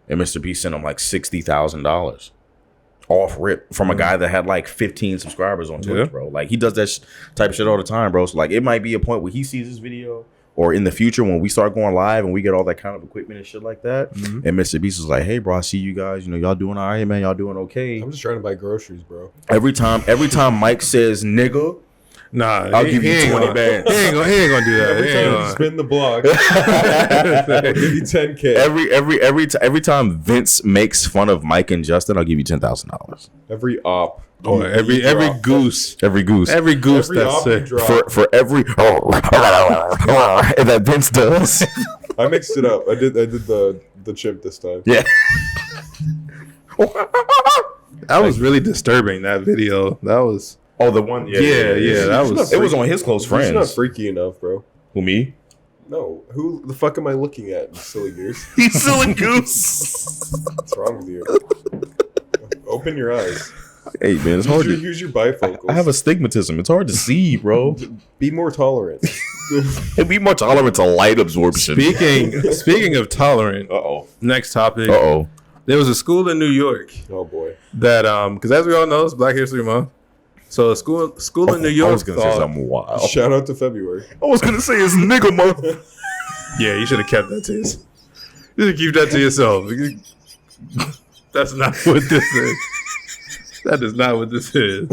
and Mr. B sent him like $60,000 off rip from a guy that had like 15 subscribers on Twitch, bro. Like he does that type of shit all the time, bro. So like it might be a point where he sees this video. Or in the future when we start going live and we get all that kind of equipment and shit like that, and Mr. Beast was like, "Hey, bro, I see you guys. You know, y'all doing all right, man. Y'all doing okay." I'm just trying to buy groceries, bro. Every time Mike says "nigga," I'll give you 20 bands. He ain't gonna do that. Every time you spin the block, I'll give you 10K. Every time Vince makes fun of Mike and Justin, I'll give you $10,000. Every op. Oh, every goose that's sick. For every that Vince does. I mixed it up. I did the chimp this time. Yeah. That was really disturbing, that video. That was the one. Yeah. It was on his close friends. He's not freaky enough, bro. Who, me? No. Who the fuck am I looking at, you silly goose? You silly goose. What's wrong with you? Open your eyes. Hey man, it's hard to use your bifocals. I have astigmatism. It's hard to see, bro. Be more tolerant. Be more tolerant to light absorption. Speaking of tolerant. Uh-oh. Next topic. Uh-oh. There was a school in New York. Oh boy. That because as we all know, it's Black History Month. So a school in New York. I was gonna say something wild. Shout out to February. I was gonna say it's nigga month. Yeah, you should have kept that to yourself. You should keep that to yourself. That's not what this is. That is not what this is.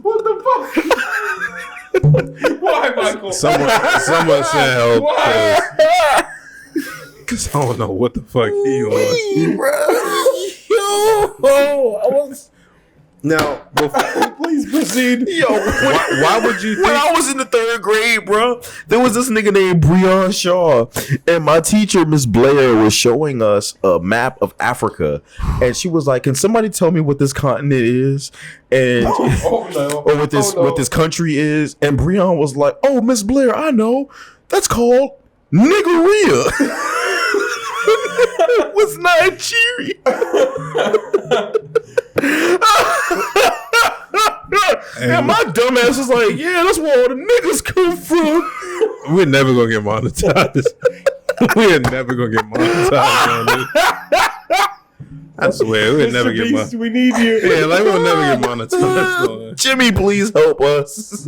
What the fuck? Why, Michael? Someone send help. Because I don't know what the fuck he on. Yo, I was. Now, please proceed. Yo, why would you think? When I was in the 3rd grade, bro, there was this nigga named Breon Shaw, and my teacher, Miss Blair, was showing us a map of Africa, and she was like, "Can somebody tell me what this continent is, and or what this country is?" And Breon was like, "Oh, Miss Blair, I know. That's called niggeria." It was Nigeria. And my dumb ass was like, "Yeah, that's where all the niggas come from." We're never gonna get monetized. We're never gonna get monetized on this. I swear, we'll never get monetized. We need you. Yeah, like we'll never get monetized. Jimmy, please help us.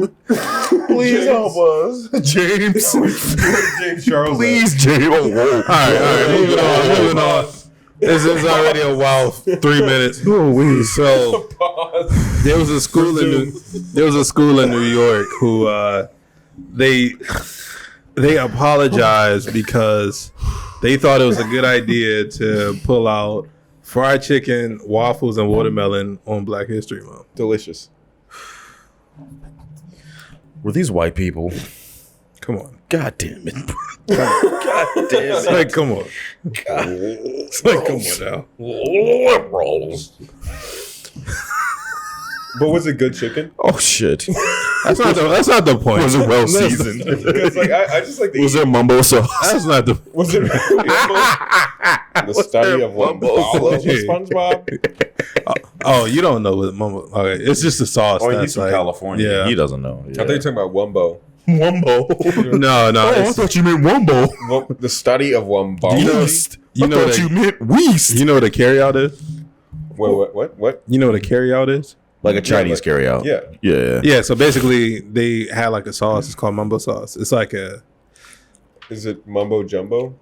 Please help us. James. James Charles. Please, James. Oh, whoa. All right, moving on. This is already a wild 3 minutes. Oh, so there was a school in New York who they apologized because they thought it was a good idea to pull out fried chicken, waffles, and watermelon on Black History Month. Delicious. Were these white people? Come on. God damn it. God damn it. Like, come on. It's like, come on now. Liberals. But was it good chicken? Oh shit. That's not the point. Was it well seasoned? Because like I just like the Was there mumbo sauce? That's not the. Was it the study of SpongeBob? Oh, you don't know what mumbo. Okay, it's just a sauce. Oh, that's he's from like, California. Yeah. He doesn't know. I thought you were talking about Wumbo. Wumbo. No. Oh, I thought you meant Wumbo. Well, the study of Wumbo. You meant Weast. You know what a carryout is? What? You know what a carryout is? Like a Chinese carryout. Yeah. Yeah, so basically they had like a sauce. It's called mumbo sauce. It's like a. Is it mumbo jumbo?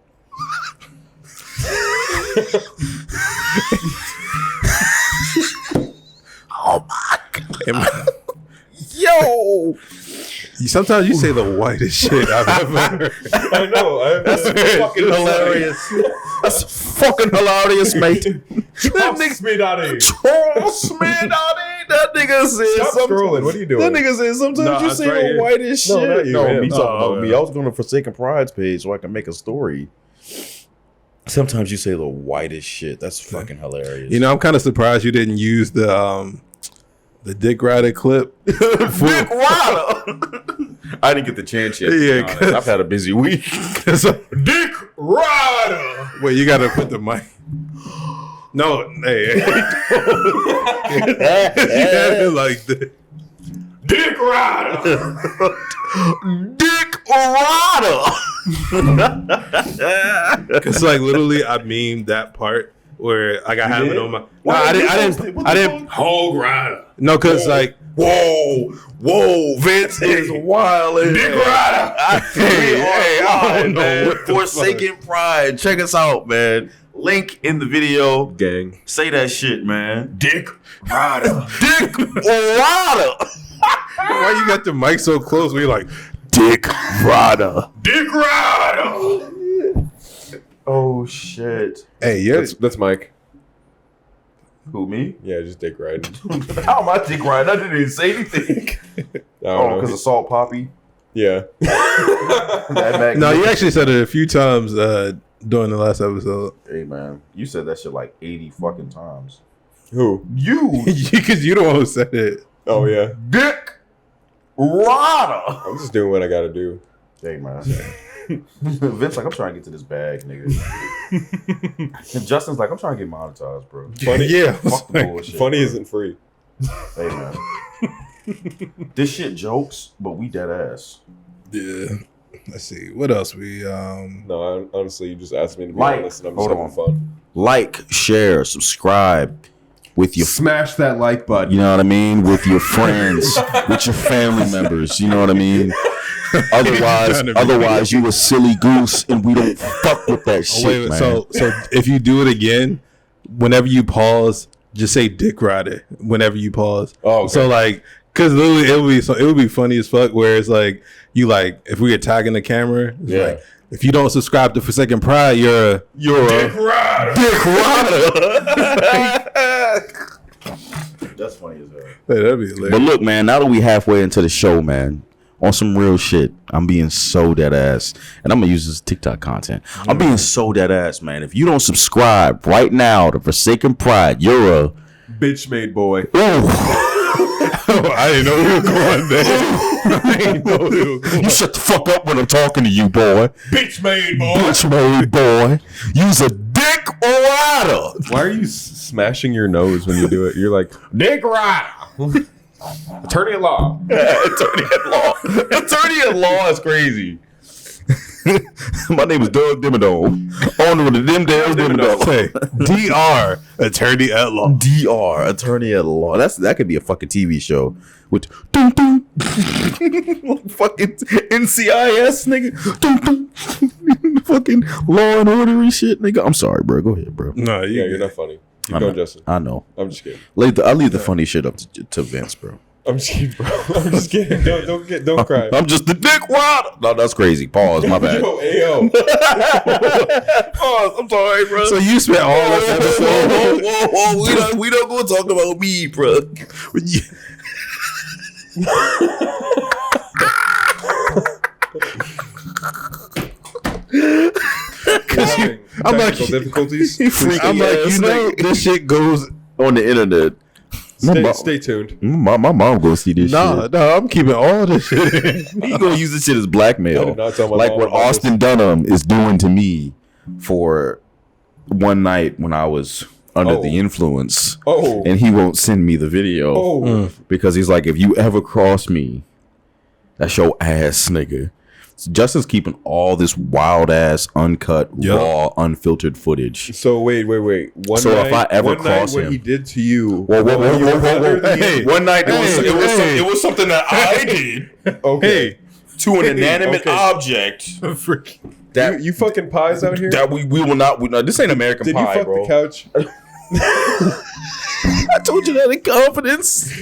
Oh my God. Yo. Sometimes you say the whitest shit I've ever heard. I know. That's fucking hilarious. That's fucking hilarious, mate. Trust me, Daddy. Trust me, Daddy. That nigga said. Stop scrolling. What are you doing? That nigga said sometimes you say the whitest shit. No, not you. No, him. me talking about me. I was going to Forsaken Pride's page so I can make a story. Sometimes you say the whitest shit. That's fucking hilarious. You know, I'm kind of surprised you didn't use the Dick Rider clip. Dick Rider. I didn't get the chance yet. Yeah, I've had a busy week. Dick Rider. Wait, you gotta put the mic. No, hey. You had it like that. Dick Rider. Dick Rider. Cause like literally, I memed that part where like I have it on my. No, I didn't. Hog Rider. No, cause like. Whoa, Vince is wild. Dick Rider. Hey, I don't know. Man. Forsaken Pride. Check us out, man. Link in the video. Gang. Say that shit, man. Dick Rider. Dick Rider. Why you got the mic so close? We're like, Dick Rider. Dick Rider. Oh shit. hey, yeah. That's Mike. Who, me? Yeah, just Dick Rider. How am I Dick Rider? I didn't even say anything. Oh, because of Salt Poppy. Yeah. No, you actually said it a few times during the last episode. Hey man, you said that shit like 80 fucking times. Who? You, Because you the one who said it. Oh yeah. Dick Rider. I'm just doing what I gotta do. Hey man. Vince like, I'm trying to get to this bag, nigga. And Justin's like, I'm trying to get monetized, bro. Funny, Yeah. Fuck the bullshit. funny bro. isn't free. Hey man, this shit jokes, but we dead ass. Yeah. Let's see. What else we No, honestly, you just asked me to be Like, honest, and I'm hold just having fun. Like, share, subscribe with your. Smash that like button. You know what I mean? With your friends, with your family members. You know what I mean? Otherwise, you a silly goose, and we don't fuck with that shit, man. So if you do it again, whenever you pause, just say "dick rider" whenever you pause. Oh, okay. So like, cause literally it would be funny as fuck. Where it's like you like if we were tagging the camera, it's Yeah. like, if you don't subscribe to Forsaken Pride, you're a Dick rider. That's funny as hell. That'd be hilarious. But look, man, now that we halfway into the show, man, on some real shit, I'm being so dead ass. And I'm going to use this TikTok content. I'm being so dead ass, man. If you don't subscribe right now to Forsaken Pride, you're a... Bitch made boy. I didn't know we were going there. I didn't know we were going. You shut the fuck up when I'm talking to you, boy. Bitch made boy. Bitch made boy. You's a dick rider. Why are you smashing your nose when you do it? You're like, dick rider. Attorney at law. Attorney at law. Attorney at law is crazy. My name is Doug Dimmadome. Owner of the Dimdale Dimmadome. Say DR Attorney at Law. DR Attorney at Law. That could be a fucking TV show with dun, dun. Fucking NCIS nigga. Dun, dun. Fucking Law and Order and shit, nigga. I'm sorry, bro. Go ahead, bro. No, Yeah, you're not funny. Keep going, Justin. I know. I'm just kidding. I'll leave the funny shit up to Vince, bro. I'm just kidding, bro. I'm just kidding. Don't cry. I'm just the dick rider. No, that's crazy. Pause. My bad. Yo, ayo. Pause. I'm sorry, bro. So you spent all this episode. Whoa. We don't go talk about me, bro. I'm like, Technical difficulties. I'm like, you know, this shit goes. On the internet. Stay tuned. My mom gonna see this shit. No, I'm keeping all this shit in. He gonna use this shit as I blackmail. did not tell my Like mom what about this. Austin Dunham is doing to me for one night when I was under the influence. Oh. And he won't send me the video. Oh. Because he's like, if you ever cross me, that's your ass, nigga. So Justin's keeping all this wild ass, uncut, raw, unfiltered footage. So wait. One So night, if I ever one cross night what him- he did to you. Whoa. Hey, One night hey. it was something that I did Okay. to an inanimate Okay. object that You fucking pies out here. that we will not. This ain't American Did you Pie, fuck bro. the couch? I told you that in confidence.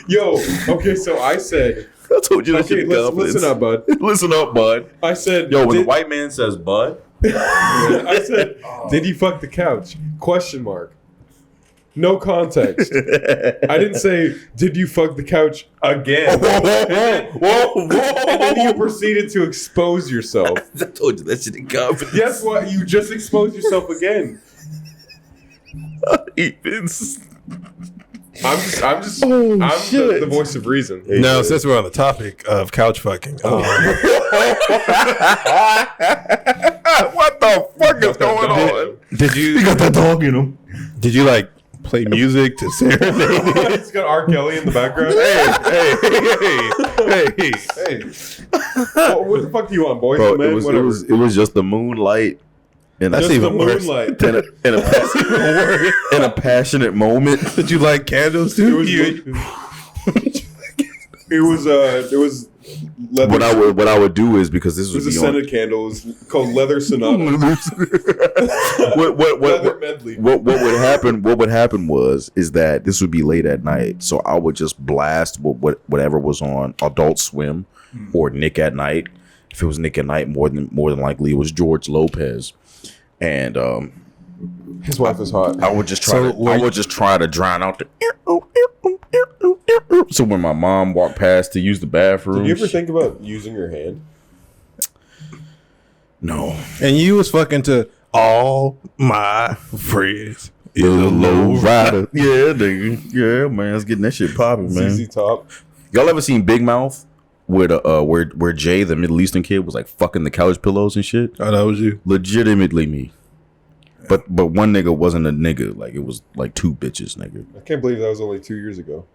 Yo. Okay. So I said. I told you that shit Okay. in confidence. Listen up, bud. Listen up, bud. I said. Yo, when the did- white man says bud, I said, did you fuck the couch? Question mark. No context. I didn't say, did you fuck the couch again? whoa. And then you proceeded to expose yourself. I told you that shit in confidence. Guess what? You just exposed yourself again. I'm just I'm the voice of reason. No, since we're on the topic of couch fucking, What the fuck is going on? did you got that dog in him. did you like play music to serenade? It's got R. Kelly in the background. Hey. Well, what the fuck do you want, boys? Bro, Man, whatever. it was just the moonlight. And Just that's the even worse. moonlight. In a passionate moment. Did you like candles It too? was, it was leather. What I would do is, because this It was would a be on scented candle. It was called Leather Sonata. Leather Medley. what would happen is that this would be late at night, so I would just blast whatever was on Adult Swim or Nick at Night. If it was Nick at Night, more than likely it was George Lopez, and His wife is hot. I would just try to drown out the. So when my mom walked past to use the bathroom, Did you ever think about using your hand? no, And you was fucking to all my friends. is a low rider. Yeah, nigga. Yeah, man, it's getting that shit popping, man. ZZ Top. Y'all ever seen Big Mouth where Jay, the Middle Eastern kid, was like fucking the couch pillows and shit. Oh, that was you. Legitimately me. But one nigga wasn't a nigga. Like it was like two bitches, nigga. I can't believe that was only 2 years ago.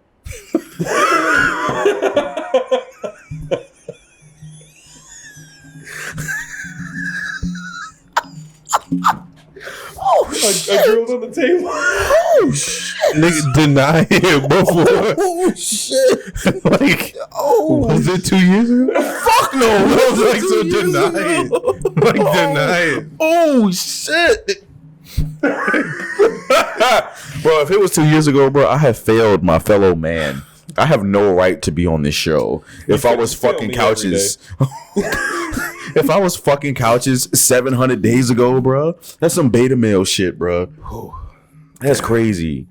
Oh shit! I drilled on the table. Oh shit! Nigga deny it before. Oh shit! Like, was it 2 years ago? Fuck no! I was like, so deny it. Like, deny it. Oh shit! Bro, if it was 2 years ago, bro, I have failed my fellow man. I have no right to be on this show. If I was fucking couches, if I was fucking couches 700 days ago, bro, that's some beta male shit, bro. That's crazy.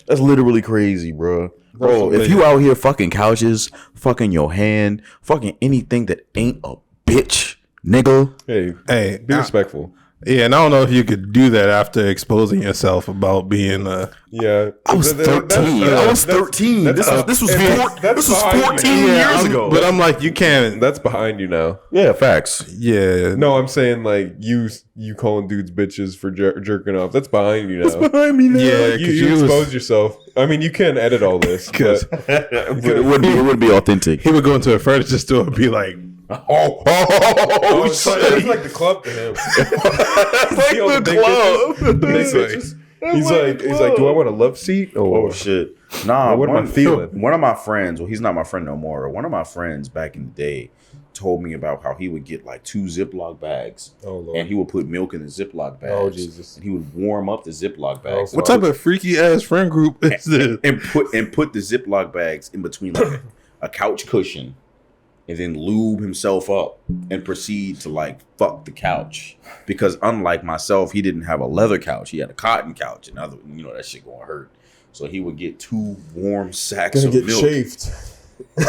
That's literally crazy, bro. Bro, if you out here fucking couches, fucking your hand, fucking anything that ain't a bitch, nigga. Hey, be respectful. Yeah, and I don't know if you could do that after exposing yourself about being Yeah, I was 13. I was 13. This was 14 years ago. But I'm like, you can't. That's behind you now. Yeah, facts. Yeah. No, I'm saying like you calling dudes bitches for jerking off. That's behind you now. It's behind me now. Yeah, Like, you expose yourself. I mean, you can edit all this, but it wouldn't be authentic. He would go into a furniture store and be like, it's like the club to him. It's like the club. The big bitches. He's like, do I want a love seat? Oh shit! Nah, what am I feeling? One of my friends, well, he's not my friend no more. One of my friends back in the day told me about how he would get like 2 Ziploc bags, and he would put milk in the Ziploc bags. Oh Jesus! And he would warm up the Ziploc bags. what type of freaky ass friend group is this? And put the Ziploc bags in between like a couch cushion, and then lube himself up and proceed to like fuck the couch. Because unlike myself, he didn't have a leather couch. He had a cotton couch, and that shit gonna hurt. So he would get 2 warm sacks of milk. Chafed. I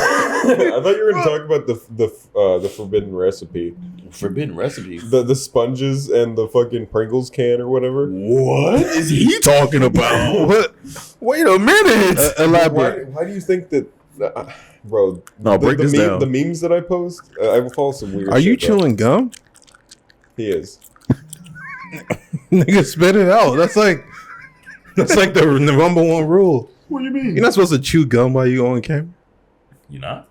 thought you were going to talk about the forbidden recipe. Forbidden recipe? The sponges and the fucking Pringles can or whatever. What is he talking about? What? Wait a minute. Elaborate. Why do you think that... bro, no, break this down. The memes that I post, I will follow some weird Are you shit, chewing gum? He is. Nigga, spit it out. That's like the number one rule. What do you mean? You're not supposed to chew gum while you on camera. You're not?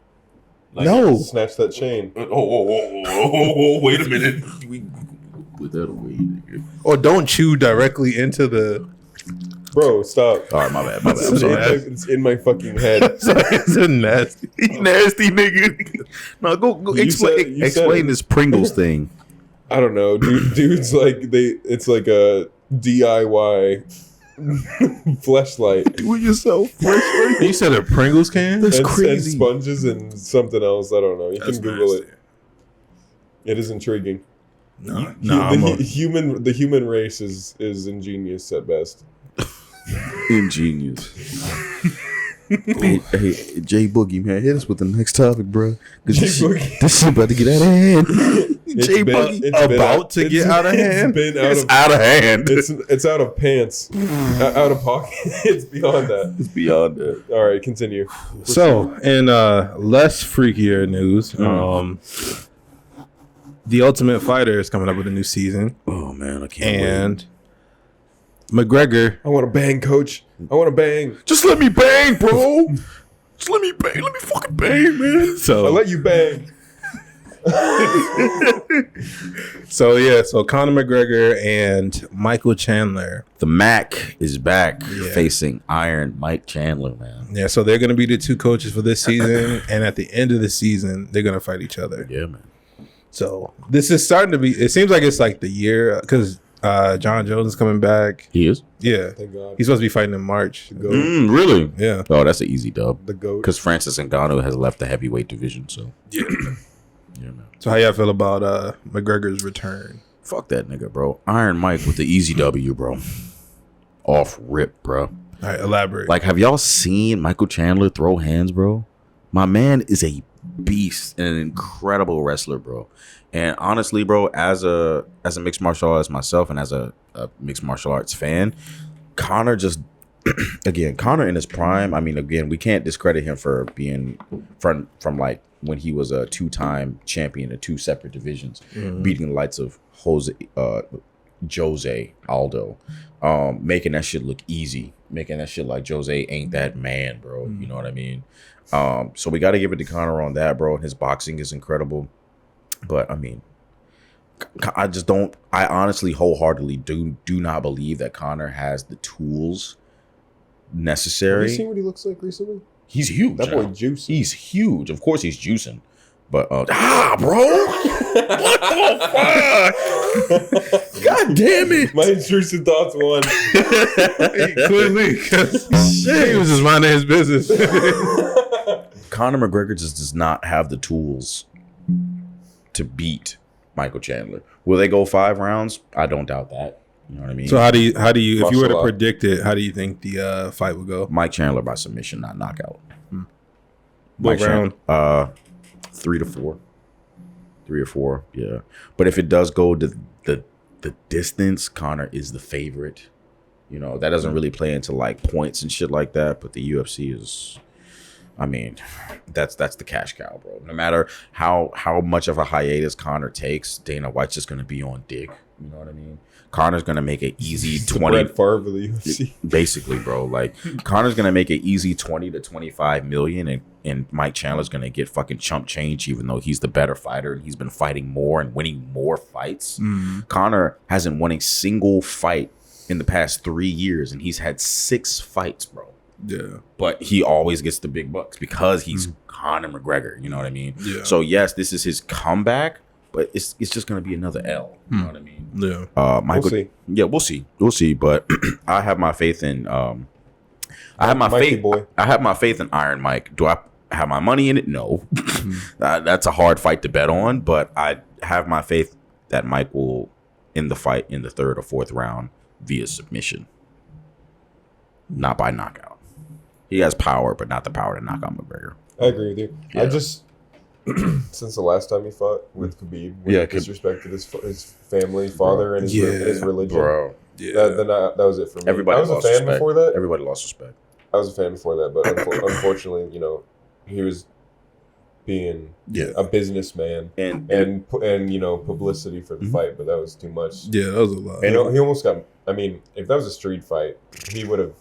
Like, no. Snatch that chain. Wait a minute. We put that away, nigga. Or don't chew directly into the... Bro, stop. All right, my bad. I'm sorry. It's in my fucking head. Sorry, it's a nasty nigga. No, go explain this Pringles thing. I don't know, dudes like it's like a DIY fleshlight. Do it yourself. You said a Pringles can? That's and crazy. Sponges and something else. I don't know. You That's can Google nasty. it. It is intriguing. No, The human race is ingenious at best. Ingenious. hey, Jay Boogie, man, hit us with the next topic, bro. This shit about to get out of hand. Jay Boogie about to get out of hand. It's out of hand. It's out of pants, out of pocket. It's beyond that. It's beyond that. All right, continue. So, in less freakier news, The Ultimate Fighter is coming up with a new season. Oh man, I can't wait. And McGregor. I want to bang, coach. I want to bang. Just let me bang, bro. Just let me bang. Let me fucking bang, man. So I'll let you bang. So Conor McGregor and Michael Chandler. The Mac is back facing Iron Mike Chandler, man. Yeah, so they're going to be the 2 coaches for this season. And at the end of the season, they're going to fight each other. Yeah, man. So this is starting to be, it seems like it's like the year, because John Jones is coming back. He is? Yeah. Thank God. He's supposed to be fighting in March. Really? Yeah. Oh, that's an easy dub. The GOAT. Because Francis Ngannou has left the heavyweight division, so. Yeah, man. So how y'all feel about McGregor's return? Fuck that nigga, bro. Iron Mike with the easy W, bro. Off rip, bro. All right, elaborate. Like, have y'all seen Michael Chandler throw hands, bro? My man is a beast and an incredible wrestler, bro. And honestly, bro, as a mixed martial artist myself and as a mixed martial arts fan, Conor just again, Conor in his prime. I mean, again, we can't discredit him for being from like when he was a 2-time champion in 2 separate divisions, beating the likes of Jose Aldo, making that shit look easy, making that shit like Jose ain't that man, bro. You know what I mean? So we got to give it to Conor on that, bro. His boxing is incredible, but I mean, I honestly wholeheartedly do not believe that Conor has the tools necessary. Have you seen what he looks like recently? He's huge. That boy juicy. He's huge. Of course he's juicing. But bro. What the fuck? God damn it. My intrusive thoughts won. Clearly, because he was just minding his business. Conor McGregor just does not have the tools to beat Michael Chandler. Will they go 5 rounds? I don't doubt that. You know what I mean? So how do you if you were to predict it, how do you think the fight would go? Mike Chandler by submission, not knockout. What round? 3 to 4. 3 or 4, yeah. But if it does go to the distance, Conor is the favorite. You know, that doesn't really play into like points and shit like that, but the UFC is, I mean, that's the cash cow, bro. No matter how much of a hiatus Conor takes, Dana White's just gonna be on dick. You know what I mean? Conor's gonna make it easy 20. Brett Favre of the UFC. Basically, bro. Like Conor's gonna make it easy 20 to 25 million, and Mike Chandler's gonna get fucking chump change, even though he's the better fighter and he's been fighting more and winning more fights. Conor hasn't won a single fight in the past 3 years, and he's had 6 fights, bro. Yeah. But he always gets the big bucks because he's Conor McGregor. You know what I mean? Yeah. So yes, this is his comeback, but it's just gonna be another L. You know what I mean? Yeah. Michael, We'll see. Yeah, we'll see. But I have my faith in I have my faith. Boy. I have my faith in Iron Mike. Do I have my money in it? No. That's a hard fight to bet on, but I have my faith that Mike will end the fight in the 3rd or 4th round via submission, not by knockout. He has power, but not the power to knock out McGregor. I agree with you. Yeah. I just since the last time he fought with Khabib, with disrespected his family, father, and his religion, bro. Yeah. That was it for me. Everybody I was a lost fan respect. before that. Everybody lost respect. I was a fan before that, but unfortunately, you know, he was being a businessman and you know, publicity for the fight, but that was too much. Yeah, that was a lot. And he almost got. I mean, if that was a street fight, he would have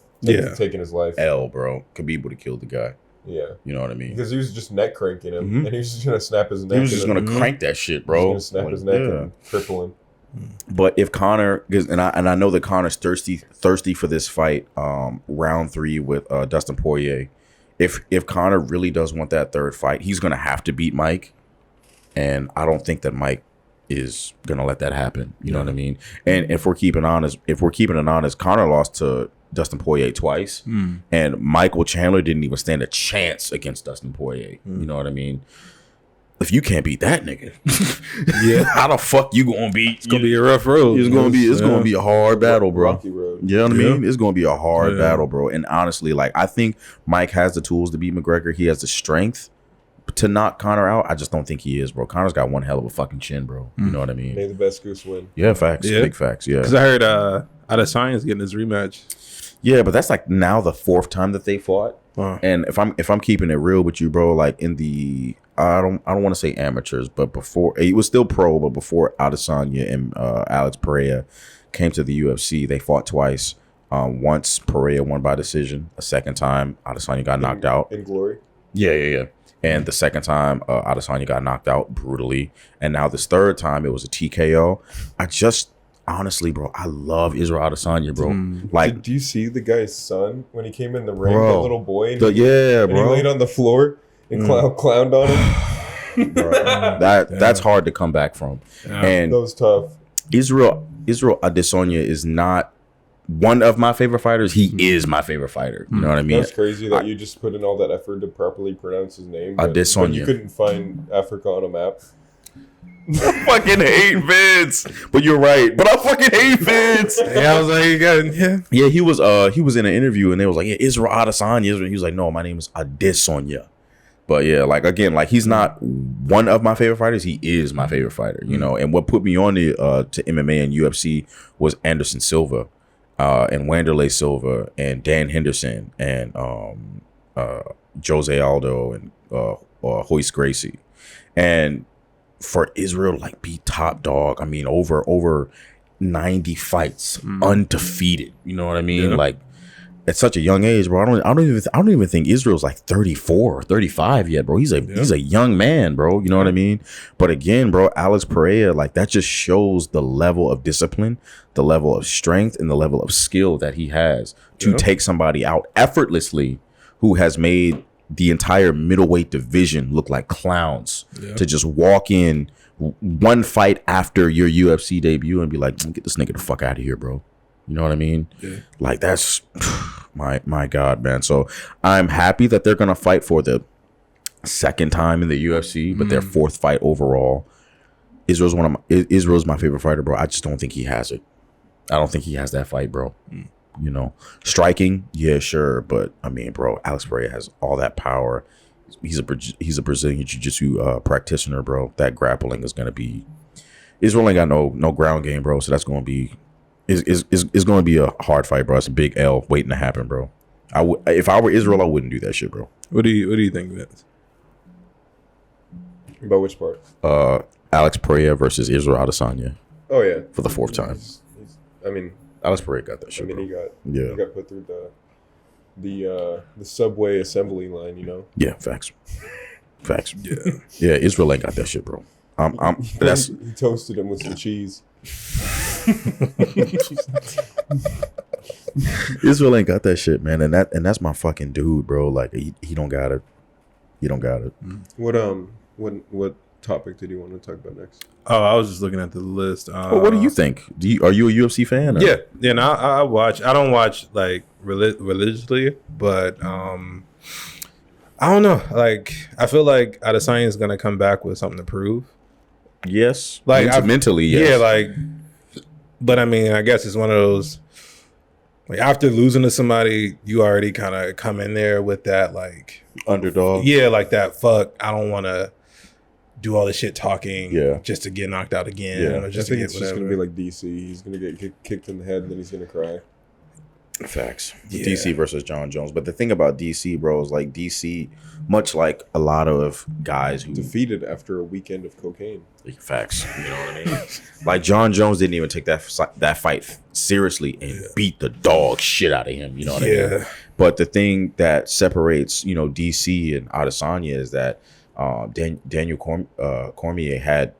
taken his life. Bro. Khabib would have killed the guy. Yeah, you know what I mean? Because he was just neck cranking him, and he was just gonna snap his neck. He was just gonna crank that shit, bro. He was gonna snap his neck and cripple him. But if Conor, and I know that Conor's thirsty for this fight, round 3 with Dustin Poirier. If Conor really does want that 3rd fight, he's gonna have to beat Mike, and I don't think that Mike is gonna let that happen. You know what I mean? And if we're keeping it honest, Conor lost to Dustin Poirier twice, and Michael Chandler didn't even stand a chance against Dustin Poirier. You know what I mean? If you can't beat that nigga, how the fuck you gonna beat? It's gonna be a rough road. It's gonna be a hard battle, bro. Rocky road. You know what I mean? It's gonna be a hard battle, bro. And honestly, like I think Mike has the tools to beat McGregor. He has the strength to knock Conor out. I just don't think he is, bro. Conor's got one hell of a fucking chin, bro. You know what I mean? May the best goose win. Yeah, facts. Yeah. Big facts. Yeah. Because I heard Adesanya's getting his rematch. Yeah, but that's like now the 4th time that they fought. And if I'm keeping it real with you, bro, like in the I don't want to say amateurs, but before it was still pro, but before Adesanya and Alex Pereira came to the UFC, they fought twice. Once Pereira won by decision, a second time Adesanya got knocked out. In glory. Yeah. And the second time Adesanya got knocked out brutally, and now this 3rd time it was a TKO. Honestly, bro, I love Israel Adesanya, bro. Like, do you see the guy's son when he came in the ring? Bro. The little boy, and bro. he laid on the floor and clowned on him. Bro, that's hard to come back from. And that was tough. Israel Adesanya is not one of my favorite fighters. He is my favorite fighter. You know what I mean? That's crazy that you just put in all that effort to properly pronounce his name. But Adesanya. you couldn't find Africa on a map. I fucking hate Vince. But you're right. But I fucking hate Vince. Yeah, I was like, Yeah, he was in an interview and they was like, yeah, Israel Adesanya. He was like, no, my name is Adesanya. But yeah, like again, like he's not one of my favorite fighters. He is my favorite fighter, you know. And what put me on to MMA and UFC was Anderson Silva. and Wanderlei Silva and Dan Henderson and Jose Aldo and Royce Gracie, and for Israel to like be top dog, I mean over 90 fights undefeated, you know what I mean? Like at such a young age, bro. I don't even think Israel's like 34 or 35 yet, bro. He's a young man, bro. You know what I mean? But again, bro, Alex Pereira, like that just shows the level of discipline, the level of strength, and the level of skill that he has to take somebody out effortlessly who has made the entire middleweight division look like clowns, to just walk in one fight after your UFC debut and be like, get this nigga the fuck out of here, bro. You know what I mean? Yeah. Like that's my God, man. So I'm happy that they're gonna fight for the second time in the UFC, but their fourth fight overall. Israel's my favorite fighter, bro. I just don't think he has it. I don't think he has that fight, bro. You know, striking, yeah, sure, but I mean, bro, Alex Pereira has all that power. He's a Brazilian jiu-jitsu practitioner, bro. That grappling is gonna be. Israel ain't got no ground game, bro. So that's gonna be is gonna be a hard fight, bro. It's a big L waiting to happen, bro. If I were Israel, I wouldn't do that shit, bro. What do you think, Vince? About which part? Alex Pereira versus Israel Adesanya. Oh yeah, for the fourth time. I mean, Alex Pereira got that shit. I mean, bro. he got put through the subway assembly line, you know. Yeah, facts. Yeah, Israel ain't got that shit, bro. That's he toasted him with some cheese. Israel ain't got that shit, man, and that's my fucking dude, bro. Like he don't got it. He don't got it. What topic did you want to talk about next? Oh, I was just looking at the list. What do you think? Are you a UFC fan? Or? Yeah. No, I watch. I don't watch like religiously, but I don't know. Like I feel like Adesanya is gonna come back with something to prove. Yes, like mentally, yes. Yeah, like. But I mean, I guess it's one of those. Like after losing to somebody, you already kind of come in there with that like underdog. Yeah, like that. Fuck, I don't want to do all this shit talking just to get knocked out again. Yeah, or just I think it's just gonna be like DC. He's gonna get kicked in the head and then he's gonna cry. Facts. DC versus John Jones. But the thing about DC, bro, is like DC, much like a lot of guys who defeated after a weekend of cocaine. Facts. You know what I mean? Like John Jones didn't even take that fight seriously and beat the dog shit out of him. You know what I mean? But the thing that separates, you know, DC and Adesanya is that Daniel Cormier had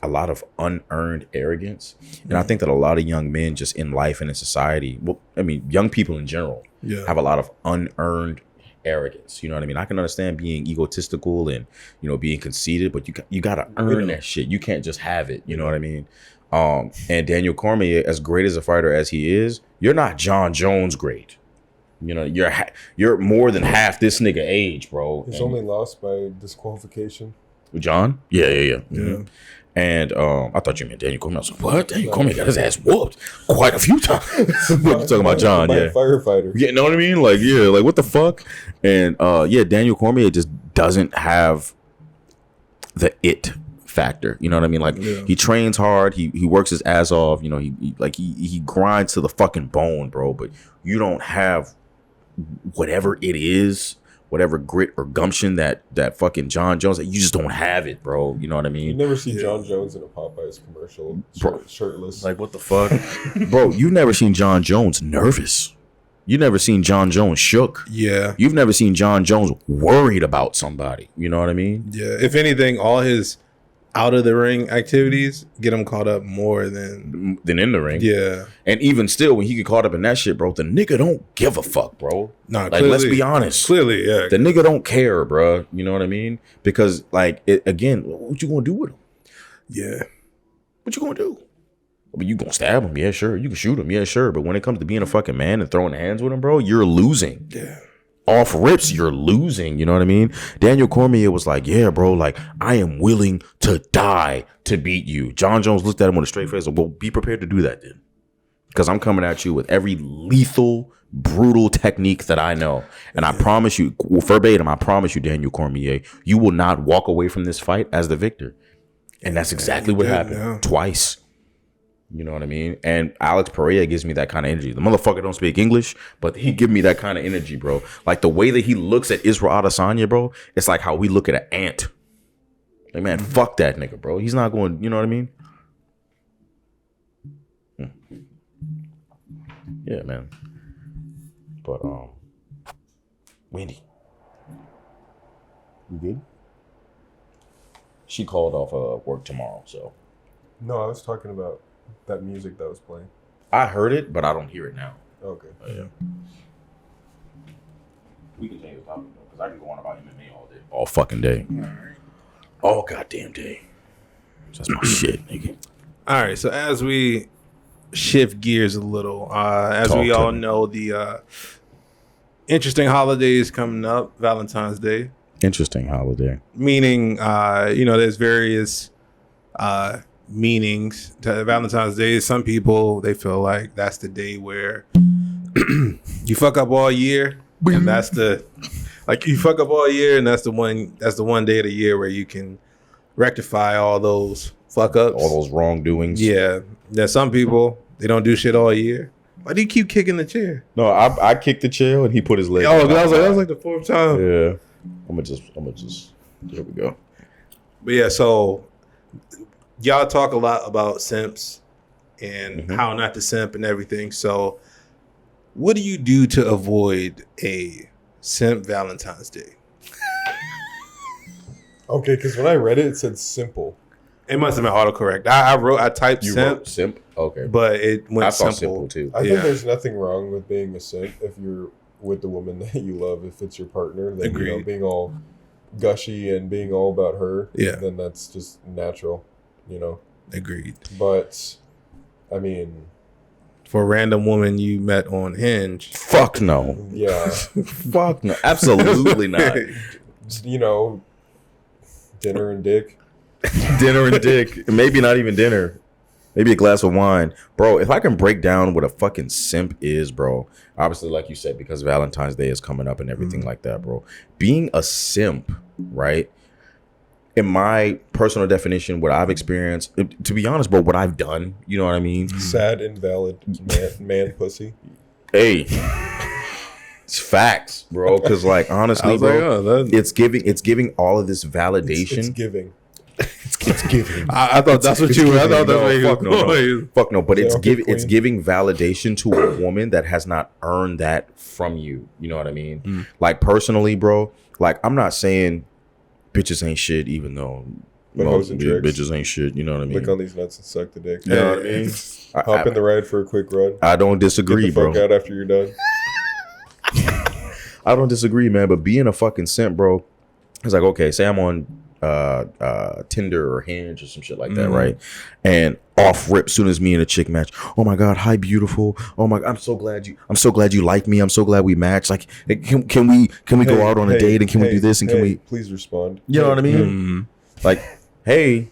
a lot of unearned arrogance. And I think that a lot of young men just in life and in society, well, I mean, young people in general have a lot of unearned arrogance. You know what I mean? I can understand being egotistical and, you know, being conceited, but you got to earn that shit. You can't just have it. You know what I mean? And Daniel Cormier, as great as a fighter as he is, you're not John Jones great. You know, you're more than half this nigga age, bro. He's only lost by disqualification. John? Yeah. Mm-hmm. And I thought you meant Daniel Cormier. I was like, what? Daniel Cormier got his ass whooped quite a few times. We're talking about John, a firefighter. Yeah, know what I mean? Like, like what the fuck? And Daniel Cormier just doesn't have the it factor. You know what I mean? Like he trains hard, he works his ass off, you know, he grinds to the fucking bone, bro. But you don't have whatever it is, whatever grit or gumption that shfucking John Jones, you just don't have it, bro. You know what I mean? You never see John Jones in a Popeyes commercial, shirtless. Like, what the fuck? Bro, you've never seen John Jones nervous. You've never seen John Jones shook. Yeah. You've never seen John Jones worried about somebody. You know what I mean? Yeah. If anything, all his out of the ring activities get him caught up more than in the ring. Yeah. And even still, when he get caught up in that shit, bro, the nigga don't give a fuck, bro. Nah, like, let's be honest. Clearly, yeah. The nigga don't care, bro. You know what I mean? Because, like, again, what you gonna do with him? Yeah. What you gonna do? I mean, you gonna stab him? Yeah, sure. You can shoot him? Yeah, sure. But when it comes to being a fucking man and throwing hands with him, bro, you're losing. Yeah. Off rips, you're losing. You know what I mean? Daniel Cormier was like, yeah, bro, like, I am willing to die to beat you. John Jones looked at him with a straight face. Like, well, be prepared to do that then. Because I'm coming at you with every lethal, brutal technique that I know. And I promise you, verbatim, I promise you, Daniel Cormier, you will not walk away from this fight as the victor. And that's exactly what happened. Twice. You know what I mean? And Alex Pereira gives me that kind of energy. The motherfucker don't speak English, but he give me that kind of energy, bro. Like the way that he looks at Israel Adesanya, bro, it's like how we look at an ant. Like, man, fuck that nigga, bro. He's not going, you know what I mean? Yeah, man. But, Wendy. You good? She called off work tomorrow, so. No, I was talking about that music that was playing. I heard it, but I don't hear it now. Okay. Yeah. We can change the topic though, because I can go on about MMA all day. All fucking day. All goddamn day. That's my shit, nigga. All right, so as we shift gears a little, as we all know, the interesting holidays coming up, Valentine's Day. Interesting holiday. Meaning, there's various meanings to Valentine's Day. Some people, they feel like that's the day where you fuck up all year, and that's the you fuck up all year, and that's the one day of the year where you can rectify all those fuck ups, all those wrongdoings. Yeah, there's some people, they don't do shit all year. Why do you keep kicking the chair? No, I kicked the chair and he put his leg. Oh, that was like the fourth time. Yeah, I'm gonna just. There we go. But yeah, so y'all talk a lot about simps and how not to simp and everything. So what do you do to avoid a simp Valentine's Day? Okay, because when I read it, it said simple. It must have been autocorrect. I typed You simp. wrote simp? Okay. But it went I saw simple too. I think there's nothing wrong with being a simp if you're with the woman that you love. If it's your partner, then being all gushy and being all about her, then that's just natural, Agreed. But I mean, for a random woman you met on Hinge, fuck no. Yeah. Fuck no. Absolutely not. Dinner and dick. Dinner and dick. Maybe not even dinner. Maybe a glass of wine. Bro, if I can break down what a fucking simp is, bro, obviously, like you said, because Valentine's Day is coming up and everything like that, bro. Being a simp, right? In my personal definition, what I've experienced, to be honest, bro, what I've done, you know what I mean? Sad, invalid man pussy. Hey. It's facts, bro. Because, like, honestly, bro, it's giving all of this validation. It's giving. It's giving. I thought that's what you were. I thought that's what you were. Fuck no. But it's giving validation to a woman that has not earned that from you. You know what I mean? Like, personally, bro, like, I'm not saying bitches ain't shit, even though bitches ain't shit. You know what I mean? Lick on these nuts and suck the dick. You know what I mean? Hop in the ride for a quick run. I don't disagree, bro. Get the fuck out after you're done. I don't disagree, man. But being a fucking simp, bro, it's like, okay, say I'm on Tinder or Hinge or some shit like that, right? And off rip, soon as me and a chick match, oh my god, hi beautiful, oh my god, I'm so glad you like me, I'm so glad we match. Like, can we go out on a date, and can we do this, and can we please respond? You know what I mean? Like, hey,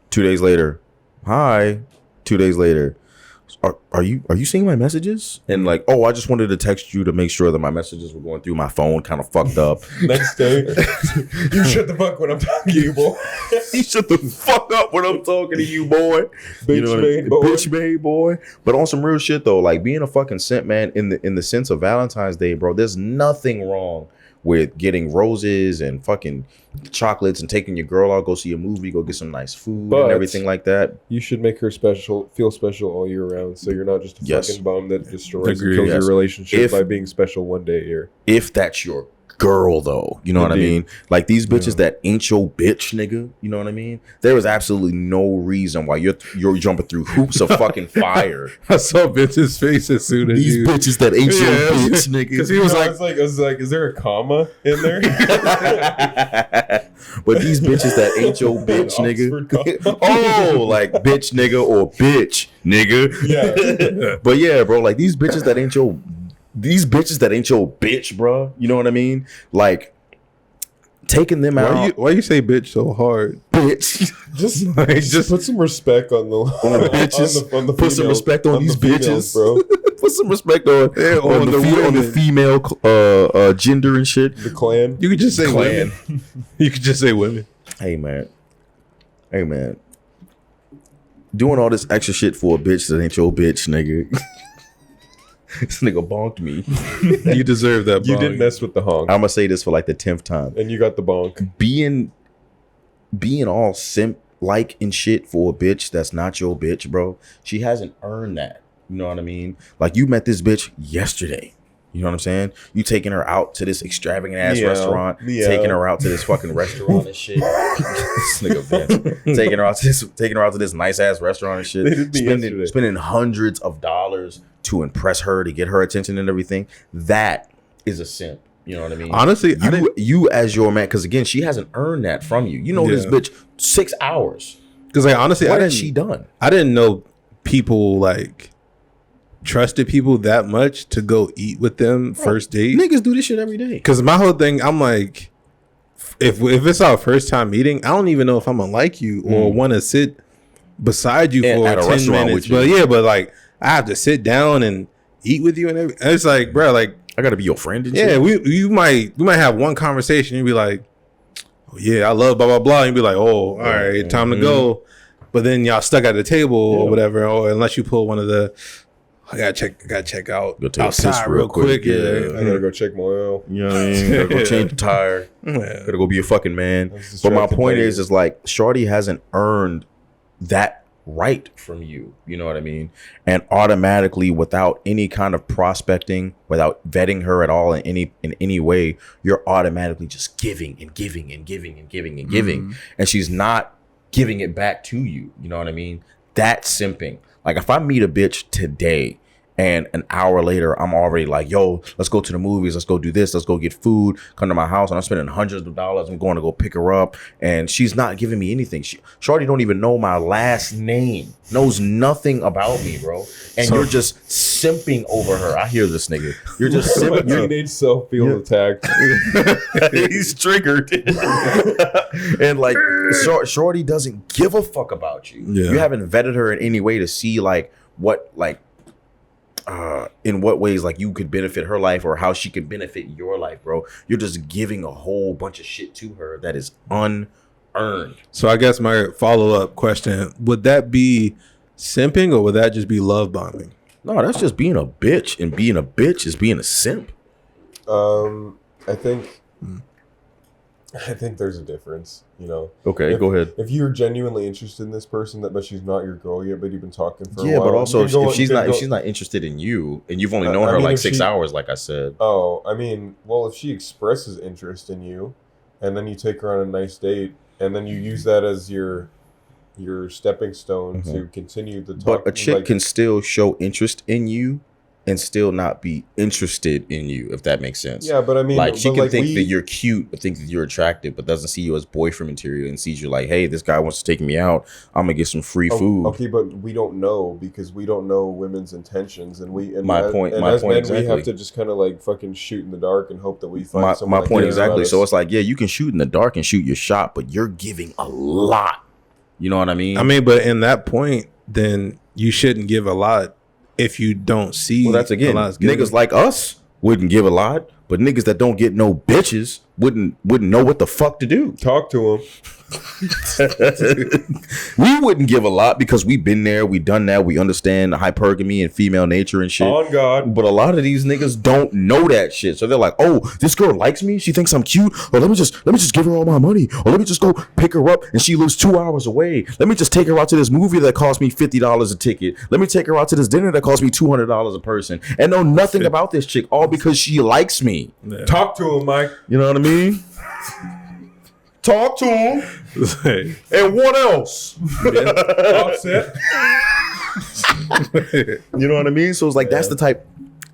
2 days later, hi, 2 days later, are you seeing my messages? And like, oh, I just wanted to text you to make sure that my messages were going through. My phone kind of fucked up. Next day, you shut the fuck when I'm talking to you, boy. You shut the fuck up when I'm talking to you, boy. Bitch made boy. But on some real shit though, like being a fucking simp, man, in the sense of Valentine's Day, bro, there's nothing wrong with getting roses and fucking chocolates and taking your girl out, go see a movie, go get some nice food and everything like that. You should make her feel special all year round, so you're not just a fucking bum that destroys and kills your relationship by being special one day a year. If that's your girl, though, you know what I mean? Like these bitches that ain't your bitch, nigga, you know what I mean? There is absolutely no reason why you're jumping through hoops of fucking fire. I saw bitch's face as soon as these bitches that ain't your bitch, nigga. Because he was I was like, is there a comma in there? But these bitches that ain't your bitch, nigga. Oh, like bitch, nigga, or bitch, nigga. Yeah. But yeah, bro, like these bitches that ain't your bitch, bro. You know what I mean? Like taking them out. Why you say bitch so hard? Bitch. just put some respect on the bitches. on the put some respect on these bitches, bro. Put some respect on the female gender and shit. The clan. You could just say clan. You could just say women. Hey man. doing all this extra shit for a bitch that ain't your bitch, nigga. This nigga bonked me. You deserve that. You didn't mess with the honk, I'm gonna say this for like the 10th time. and you got the bonk. Being all simp like and shit for a bitch that's not your bitch, bro. She hasn't earned that. You know what I mean? Like, you met this bitch yesterday. You know what I'm saying? You taking her out to this extravagant ass restaurant, taking her out to this fucking restaurant and shit. This nigga Vince. Taking her out to this nice ass restaurant and shit. Spending hundreds of dollars to impress her, to get her attention and everything. That is a simp. You know what I mean? Honestly, you as your man, because again, she hasn't earned that from you. You know this bitch 6 hours. Because like, honestly, what has she done? I didn't know people like trusted people that much to go eat with them first date. Niggas do this shit every day. Because my whole thing, I'm like, if it's our first time meeting, I don't even know if I'm gonna like you or want to sit beside you for at a 10 restaurant minutes. with you. But like, I have to sit down and eat with you and everything. It's like, bro, like, I gotta be your friend and yeah, shit. we might have one conversation. You'd be like, oh yeah, I love blah blah blah. And you'd be like, oh, all right, time to go. But then y'all stuck at the table or whatever, or unless you pull one of the, I gotta check out Go take a outside piss real quick. Yeah. I gotta go check my oil. You know what I mean? Gotta go change the tire. Gotta go be a fucking man. But my point is like, shorty hasn't earned that right from you. You know what I mean? And automatically, without any kind of prospecting, without vetting her at all in any way, you're automatically just giving and giving and giving and giving and giving. And she's not giving it back to you. You know what I mean? That's simping. Like, if I meet a bitch today and an hour later I'm already like, yo, let's go to the movies, let's go do this, let's go get food, come to my house, and I'm spending hundreds of dollars, I'm going to go pick her up, and she's not giving me anything. Shorty don't even know my last name, knows nothing about me, bro. And you're just simping over her. I hear this nigga. You're just simping. My teenage self feels attacked. He's triggered. And like, shorty doesn't give a fuck about you. You haven't vetted her in any way to see like what, like, in what ways like you could benefit her life or how she could benefit your life, bro. You're just giving a whole bunch of shit to her that is unearned. So I guess my follow-up question, would that be simping or would that just be love bombing? No, that's just being a bitch, and being a bitch is being a simp. I think there's a difference, you know. Okay, go ahead. If you're genuinely interested in this person, but she's not your girl yet, but you've been talking for a while. Yeah, but also if she's not interested in you, and you've only known her like 6 hours, like I said. Oh, I mean, well, if she expresses interest in you, and then you take her on a nice date, and then you use that as your stepping stone to continue the talk. But a chick can still show interest in you and still not be interested in you, if that makes sense. Yeah, but I mean, like, she can think that you're cute, but think that you're attractive, but doesn't see you as boyfriend material and sees you like, hey, this guy wants to take me out, I'm gonna get some free food. Okay, but we don't know, because we don't know women's intentions, and my point exactly. We have to just kind of like fucking shoot in the dark and hope that we find someone. My point exactly. So it's like, yeah, you can shoot in the dark and shoot your shot, but you're giving a lot. You know what I mean? I mean, but in that point, then you shouldn't give a lot if you don't see. Well, that's again, niggas like us wouldn't give a lot, but niggas that don't get no bitches wouldn't know what the fuck to do. Talk to them. We wouldn't give a lot because we've been there, we done that, we understand the hypergamy and female nature and shit. On God. But a lot of these niggas don't know that shit. So they're like, oh, this girl likes me, she thinks I'm cute, or let me just give her all my money, or let me just go pick her up and she lives 2 hours away. Let me just take her out to this movie that cost me $50 a ticket. Let me take her out to this dinner that cost me $200 a person, and know nothing about this chick, all because she likes me. Yeah. Talk to him, Mike. You know what I mean? Talk to him. And what else? Offset. You know what I mean? So it's like, that's the type,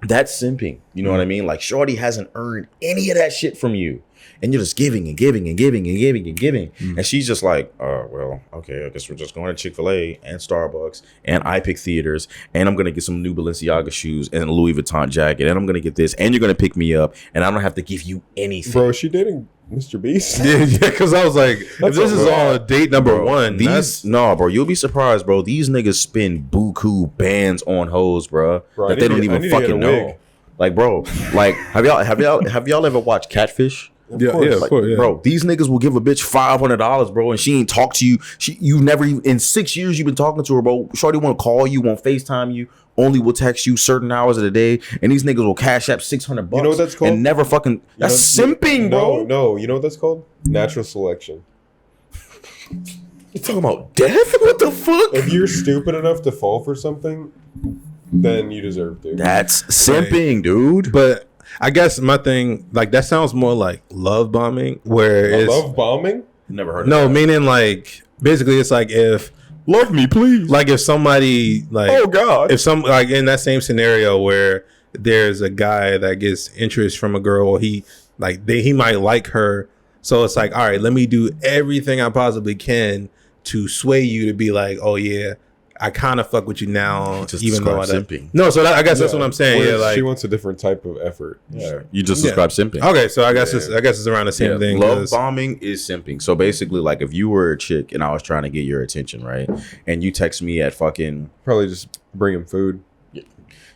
that's simping. You know what I mean? Like, shorty hasn't earned any of that shit from you, and you're just giving and giving and giving and giving and giving. And she's just like, well, okay, I guess we're just going to Chick-fil-A and Starbucks and iPick Theaters, and I'm going to get some new Balenciaga shoes and a Louis Vuitton jacket, and I'm going to get this, and you're going to pick me up, and I don't have to give you anything. Bro, is she dating Mr. Beast? Yeah, because I was like, if this is all date number one, bro, you'll be surprised, bro. These niggas spend buku bands on hoes, bro, that they don't even fucking know. Like, bro, like, have y'all ever watched Catfish? Yeah, of course, yeah. Bro, these niggas will give a bitch $500, bro, and she ain't talk to you. You never even, in 6 years you've been talking to her, bro. Shorty won't call you, won't FaceTime you, only will text you certain hours of the day, and these niggas will cash up $600. You know what that's called? And never fucking. That's simping, bro. No, you know what that's called? Natural selection. You talking about death? What the fuck? If you're stupid enough to fall for something, then you deserve to. That's simping, dude. But I guess my thing, like, that sounds more like love bombing, where it's Love bombing? Never heard of no, that. meaning like basically it's like if Love me, please. like if somebody like Oh, God. if some like in that same scenario where there's a guy that gets interest from a girl, he might like her, so it's like, all right, let me do everything I possibly can to sway you to be like, oh yeah, I kind of fuck with you now, Just even though I describe don't. simping. No, so I guess that's what I'm saying. Whereas Yeah, like she wants a different type of effort. Yeah. You just described simping. okay, so I guess it's around the same thing. Love 'cause- bombing is simping. So basically, like, if you were a chick and I was trying to get your attention, right, and you text me at fucking, Probably just bring him food.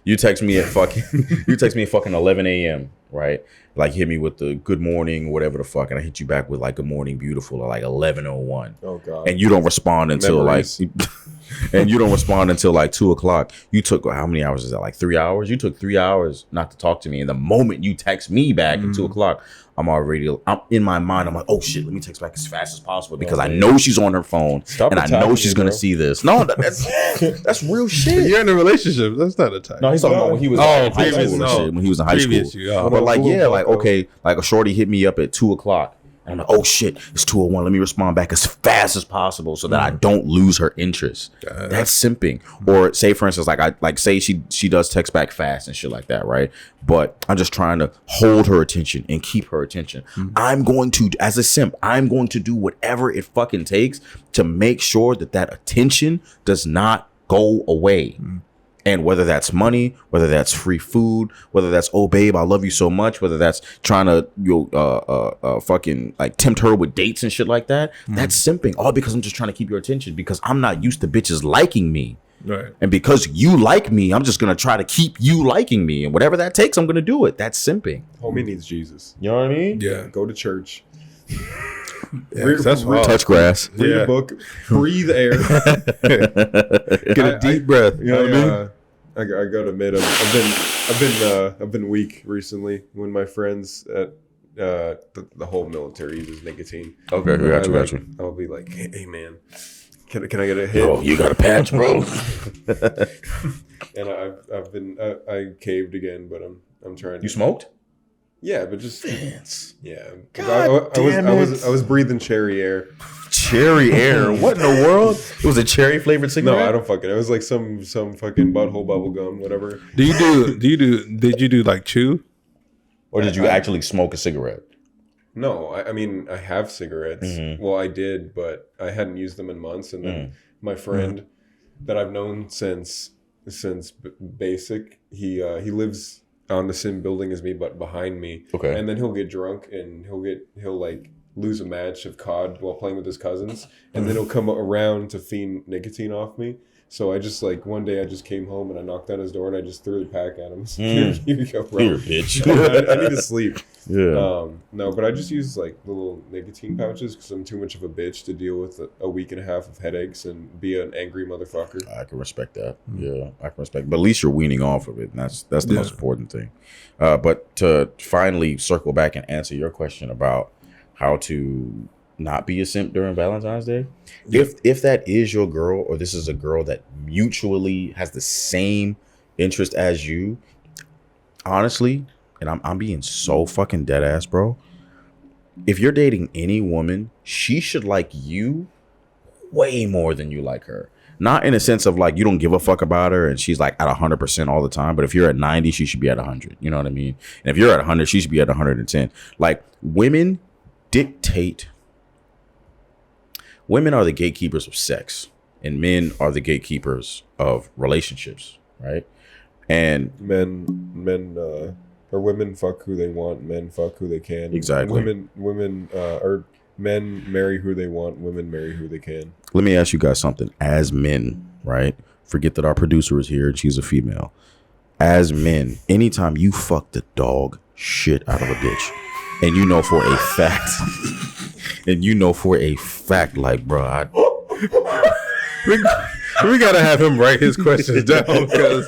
you text me at fucking 11 a.m., right? Like, hit me with the good morning, whatever the fuck, and I hit you back with like good morning, beautiful, or like 11:01. Oh, God. And you don't respond until Memories. like and you don't respond until like 2:00. You took, how many hours is that? Like 3 hours? You took 3 hours not to talk to me. And the moment you text me back at 2:00, I'm in my mind, I'm like, oh shit, let me text back as fast as possible because I know she's on her phone and I know she's gonna see this. No, that's real shit. You're in a relationship. That's not a type. No, he's talking about when he was in high previous- school and no. shit. When he was in high school. Previous you, oh. But like, Cool, yeah, cool, like, cool. okay, like a shorty hit me up at 2:00. And I'm like, oh shit, it's 2:01. Let me respond back as fast as possible so that I don't lose her interest. That's simping. Or say, for instance, say she does text back fast and shit like that, right? But I'm just trying to hold her attention and keep her attention. I'm going to, as a simp, I'm going to do whatever it fucking takes to make sure that attention does not go away. And whether that's money, whether that's free food, whether that's, oh babe, I love you so much, whether that's trying to fucking like tempt her with dates and shit like that, that's simping. All because I'm just trying to keep your attention because I'm not used to bitches liking me. Right. And because you like me, I'm just gonna try to keep you liking me, and whatever that takes, I'm gonna do it. That's simping. Homie needs Jesus. You know what I mean? Yeah. Go to church. Yeah, that's wild. Touch grass. Read a book. Breathe air. Get a deep breath. You know what I mean? I gotta admit, I've been weak recently when my friends at the whole military uses nicotine. Okay, got you. I'll be like, hey man, can I get a hit? Oh, you got a patch, bro. And I caved again, but I'm trying. You smoked? Yeah, but just Vince. yeah. God damn it. I was breathing cherry air. Cherry air. What in the world? It was a cherry flavored cigarette? No, I don't fucking. It was like some fucking butthole bubble gum, whatever. Did you do like chew? Or did you actually smoke a cigarette? No, I mean I have cigarettes. Mm-hmm. Well, I did, but I hadn't used them in months. And then my friend that I've known since basic, he lives on the same building as me, but behind me. Okay. And then he'll get drunk and he'll like lose a match of COD while playing with his cousins, and then he'll come around to fiend nicotine off me. So I just like one day I just came home and I knocked on his door and I just threw the pack at him. Here you go, bro. Here, bitch. I need to sleep. Yeah. No, but I just use like little nicotine pouches because I'm too much of a bitch to deal with a week and a half of headaches and be an angry motherfucker. I can respect that. Yeah, I can respect. But at least you're weaning off of it, and that's the most important thing. But to finally circle back and answer your question about how to not be a simp during Valentine's Day, if that is your girl, or this is a girl that mutually has the same interest as you, honestly, and I'm being so fucking dead ass, bro. If you're dating any woman, she should like you way more than you like her. Not in a sense of like you don't give a fuck about her and she's like at 100% all the time, but if you're at 90, she should be at 100. You know what I mean? And if you're at 100, she should be at 110. Like women are the gatekeepers of sex, and men are the gatekeepers of relationships, right? And women fuck who they want, men fuck who they can. Exactly. Men marry who they want, women marry who they can. let me ask you guys something. As men, right? Forget that our producer is here and she's a female. As men, anytime you fuck the dog shit out of a bitch, and you know for a fact, like, bro, we gotta have him write his questions down because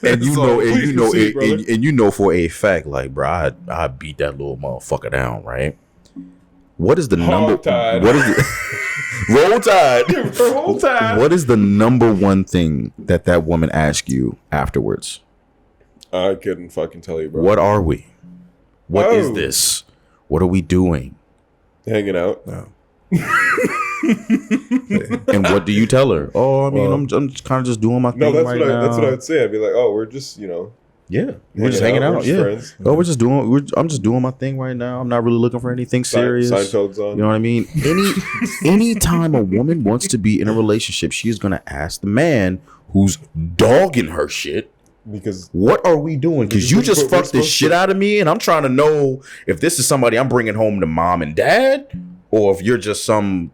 and you know for a fact, like, bro, I beat that little motherfucker down, right? What is the number? Tide. What is the roll tide? Roll Tide. What is the number one thing that woman asks you afterwards? I couldn't fucking tell you, bro. What are we? What is Oh. this? What are we doing? Hanging out. no. And what do you tell her? Oh, I mean, I'm just kind of just doing my thing No, that's right what now. that's what I'd say. I'd be like, oh, we're just Yeah, we're just hanging out. We're just Yeah. friends. Oh, I'm just doing my thing right now. I'm not really looking for anything serious. Seinfeld's on. You know what I mean? Anytime a woman wants to be in a relationship, she's gonna ask the man who's dogging her shit, Because what are we doing? Because you just fucked the shit out of me, and I'm trying to know if this is somebody I'm bringing home to mom and dad, or if you're just some.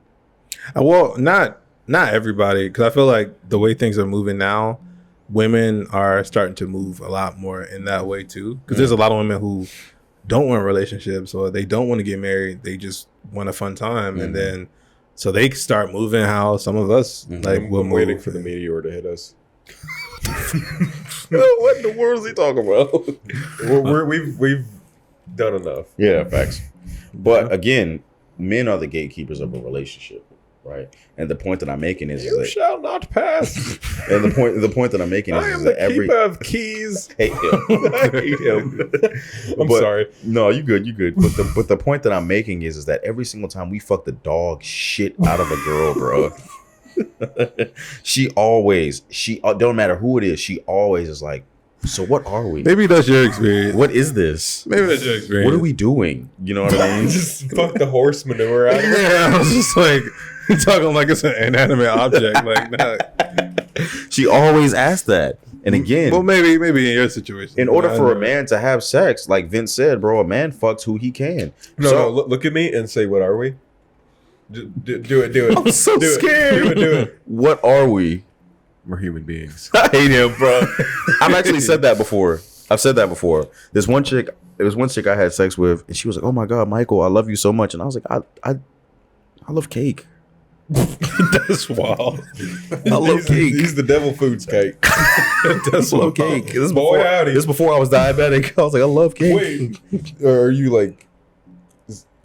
Well, not everybody, because I feel like the way things are moving now, women are starting to move a lot more in that way too. Because there's a lot of women who don't want relationships or they don't want to get married. They just want a fun time, and then so they start moving. How some of us like we're we'll waiting move. for the meteor to hit us. What in the world is he talking about? We've done enough. Yeah, facts. But again, men are the gatekeepers of a relationship, right? And the point that I'm making is You that, shall not pass. and the point that I'm making I is am that the every keeper of keys. hate him. I hate him. I'm But- sorry. No, you good. But the point that I'm making is that every single time we fuck the dog shit out of a girl, bro, she don't matter who it is, she always is like, so what are we? Maybe that's your experience. What is this? Maybe that's your experience. What are we doing? You know what I mean? Just fuck the horse manure out of it. Yeah, I was just like, you're talking like it's an inanimate object. Like, nah. She always asks that. And again, Well, maybe in your situation. in order I for a know. man to have sex, like Vince said, bro, a man fucks who he can. No, look at me and say, what are we? Do it. I'm so Do it. scared. Do it. What are we? We're human beings. I hate him, bro. I've actually said that before. I've said that before. There was one chick I had sex with, and she was like, "Oh my God, Michael, I love you so much." And I was like, I love cake. That's wild. I love cake. He's the devil foods cake. That's love cake. This is Boy, before, howdy. this is before I was diabetic. I was like, I love cake. Wait, are you like?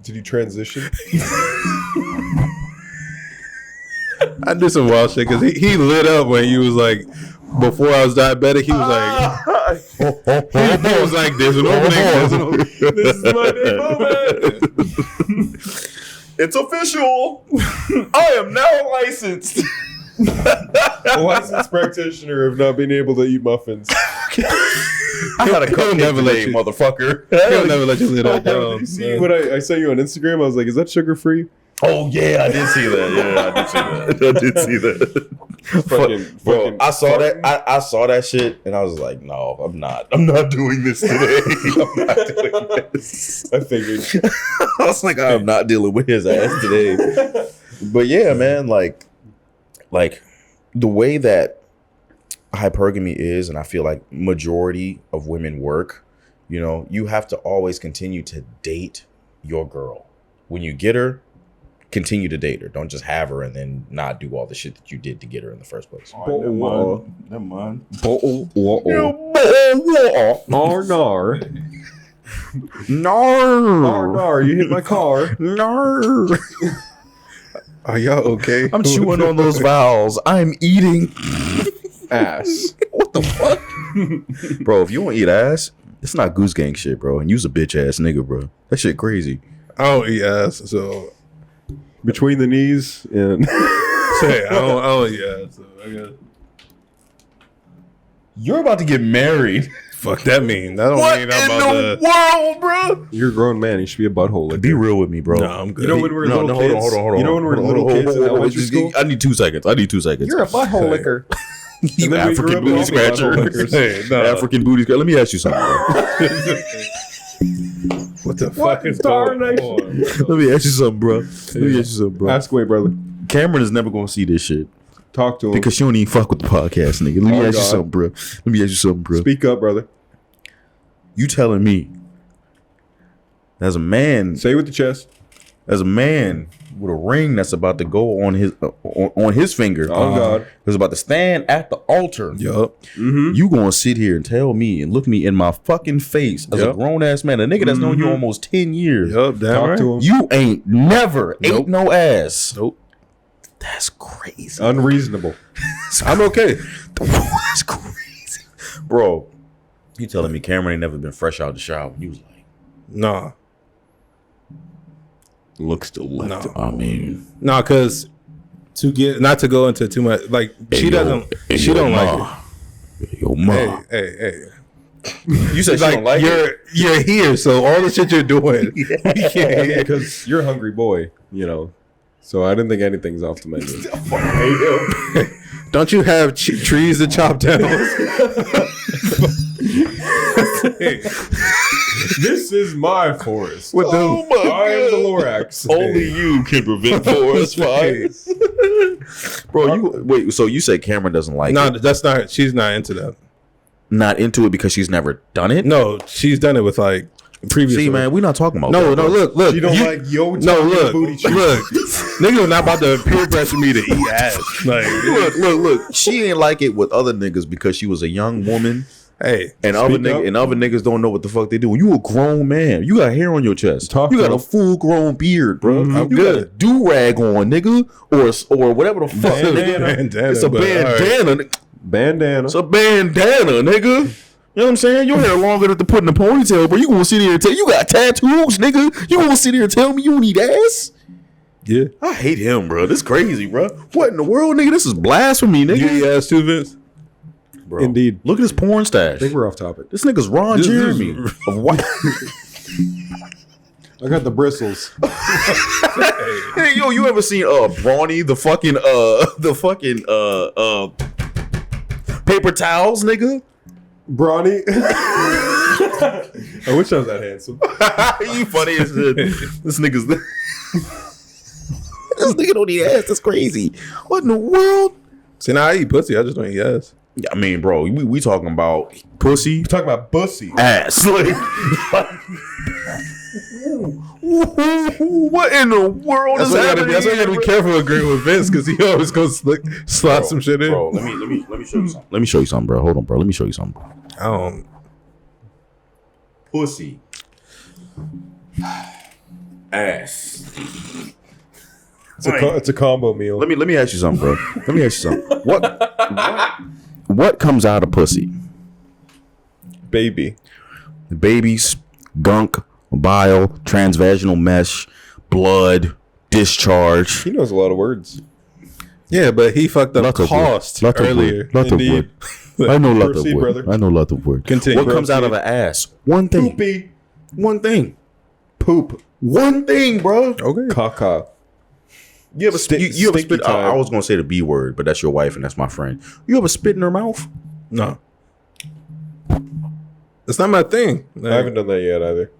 Did you transition? I did some wild shit because he lit up when he was like, before I was diabetic, he was like, he was like, there's an opening. This is my big moment. It's official. I am now licensed. A licensed practitioner of not being able to eat muffins. I had a He'll cupcake never let today, you- mother. He'll never let you lit up Did down. you see what I sent you on Instagram? I was like, is that sugar free? Oh yeah, I did see that. Yeah, I did see that. Fucking I saw that. I saw that shit, and I was like, no, I'm not doing this today. I'm not doing this. I figured. I was like, I'm not dealing with his ass today. But yeah, man, like the way that hypergamy is, and I feel like majority of women work, you know, you have to always continue to date your girl. When you get her, continue to date her. Don't just have her and then not do all the shit that you did to get her in the first place. Never mind. Oh, nar. No, You hit my car. no. Are y'all okay? I'm chewing on those vowels. I'm eating. Ass. What the fuck? Bro, if you don't eat ass, it's not Goose Gang shit, bro. And you's a bitch ass nigga, bro. That shit crazy. I don't eat ass, so Between the knees and say I don't eat ass. So I guess. You're about to get married. Fuck that mean. That don't What mean in I'm about the to. world, bro? you're a grown man. You should be a butthole. Like Be real with me, bro. No, I'm good. You know when we were little hold kids? on, hold on. You know when we were Hold on, little hold on, kids in hold on, elementary just- school? I need 2 seconds. You're a butthole licker. You And then we grew African up booty calling me butthole scratcher. lickers. Hey, no. African booty scratcher. Let me ask you something, bro. What the fuck is Star going Nation? on? Let me ask you something, bro. Let me ask you something, bro. Ask away, brother. Cameron is never gonna see this shit Talk to him. because she don't even fuck with the podcast, nigga. Let me Oh, ask you God. something, bro. Let me ask you something, bro. Speak up, brother. You telling me As a man, Say it with the chest. as a man with a ring that's about to go on his finger. Oh God, Who's about to stand at the altar. Yup. You gonna sit here and tell me and look me in my fucking face as a grown ass man, a nigga that's known you almost 10 years. Yup. Damn talk right. to him. You ain't never ate no ass. Nope. That's crazy. Unreasonable. I'm okay. That's crazy. Bro, you telling me Cameron ain't never been fresh out the shower? You was like, Nah. Looks still left. No. I mean, Nah, because not to go into too much, like, she don't like it. Yo, ma. Hey. You said she don't like it? You're here, so all the shit you're doing, we can't hear. Because you're a hungry boy, you know. So I didn't think anything's off the menu. Don't you have trees to chop down? This is my forest. With them, I am the Lorax. Only you can prevent forest fires. Bro, wait, so you say Cameron doesn't like no, it? that's not. She's not into that. Not into it because she's never done it? No, she's done it with like previously. See, man, we're not talking about No, that, no, bro. look. You don't like yo No, look, booty cheeks. look. Niggas not about to peer pressure me to eat ass. Like, Look. She ain't like it with other niggas because she was a young woman. hey, And other niggas don't know what the fuck they do. You a grown man. You got hair on your chest. Talk you to got a him. full grown beard, bro. I'm You got a do-rag on, nigga. Or whatever the fuck. Bandana. Nigga. It's a but, all right. bandana. Bandana. It's a bandana, nigga. You know what I'm saying? Your hair longer than to put in a ponytail, but you gonna sit here and tell you got tattoos, nigga. You gonna sit here and tell me you don't need ass? Yeah. I hate him, bro. This crazy, bro. What in the world, nigga? This is blasphemy, nigga. You eat ass too, Vince? Bro, Indeed. look at his porn stash. I think we're off topic. This nigga's Ron This is- Jeremy of white. I got the bristles. Hey, yo, you ever seen Brawny, the fucking paper towels, nigga? Brawny. I wish I was that handsome. You funny as shit. This nigga's this nigga don't eat ass. That's crazy. What in the world? See, now I eat pussy. I just don't eat ass. I mean, bro, we talking about pussy, We're talking about bussy. ass. Like, what in the world is happening? That's why you gotta be careful agreeing with Vince because he always goes slot some shit in. Bro, let me show you something. Let me show you something, bro. Hold on, bro. Let me show you something. I don't. Pussy, ass. It's a combo meal. Let me ask you something, bro. Let me ask you something. What comes out of pussy? Baby. Babies, gunk, bile, transvaginal mesh, blood, discharge. He knows a lot of words. Yeah, but he fucked up Lot of cost word. earlier. Lot of Indeed. word. I know lot of Proceed, word. brother. I know lot of word. Continue. What comes out of an ass? One thing. Poopy. One thing. Poop. One thing, bro. Okay. Caca. You ever you ever Stinky spit? time. I was gonna say the B word, but that's your wife and that's my friend. You ever spit in her mouth? No. It's not my thing. I haven't done that yet either.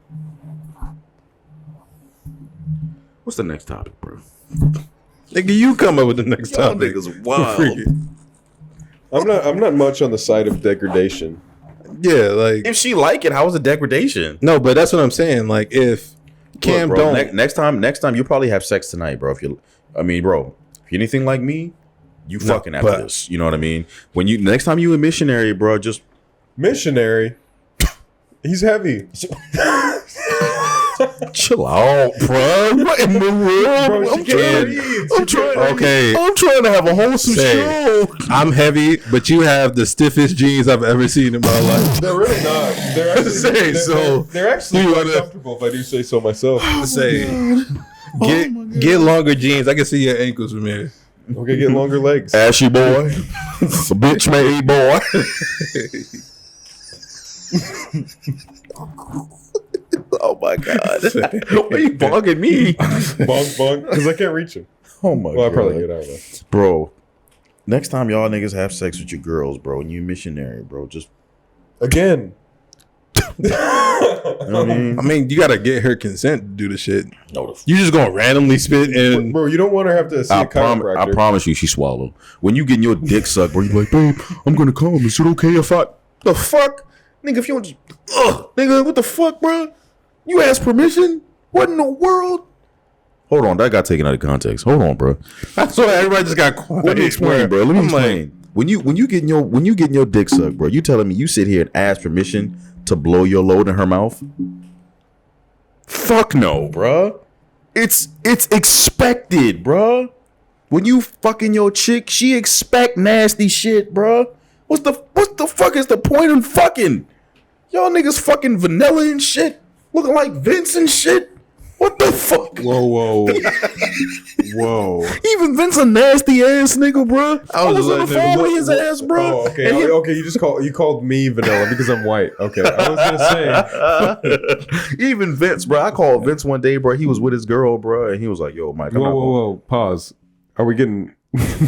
What's the next topic, bro? Nigga, you come up with the next Y'all topic. niggas wild. Freaking- I'm not much on the side of degradation. Yeah, like If she like it, how is it degradation? no, but that's what I'm saying. Like if Cam Look, bro, don't, next time you'll probably have sex tonight, bro. If you're anything like me, you fucking after but- this. You know what I mean? When you next time you a missionary, bro, just Missionary. He's heavy. chill out, bro. What in the world? Bro, she can't breathe. She can't okay, I'm trying to have a wholesome Say, show. I'm heavy, but you have the stiffest jeans I've ever seen in my life. They're really not. They're actually, Say, they're actually you quite wanna- comfortable if I do say so myself. Say, get longer jeans. I can see your ankles from here. Okay, get longer legs. Ashy boy, bitch made boy. Oh my god! Why are you bugging me? Bonk, bonk. Because I can't reach him. Oh my Well, I god! probably get out of that. Bro, next time y'all niggas have sex with your girls, bro, and you missionary, bro, just Again. you know what I mean? I mean, you gotta get her consent to do the shit. No, the You just gonna randomly spit and Bro, you don't want to have to see a I chiropractor. promise you, she swallowed. When you getting your dick sucked, bro, you like, babe, I'm gonna come. Is it okay if I? The fuck, nigga? If you don't, just, nigga, what the fuck, bro? You asked permission? What in the world? Hold on, that got taken out of context. Hold on, bro. That's why everybody just got quiet. Let me explain, bro. Let me explain. When you getting your dick sucked, bro, you telling me you sit here and ask permission to blow your load in her mouth? Fuck no, bro. It's expected, bro. When you fucking your chick, she expect nasty shit, bro. What the fuck is the point in fucking? Y'all niggas fucking vanilla and shit, looking like Vince and shit. What the fuck? Whoa. Even Vince a nasty ass nigga, bro. I was on the phone with his ass, bro. Oh, okay. Okay, you called me vanilla because I'm white. Okay. I was gonna say. Even Vince, bro. I called Vince one day, bro. He was with his girl, bro, and he was like, "Yo, Mike, Whoa. Pause. Are we getting?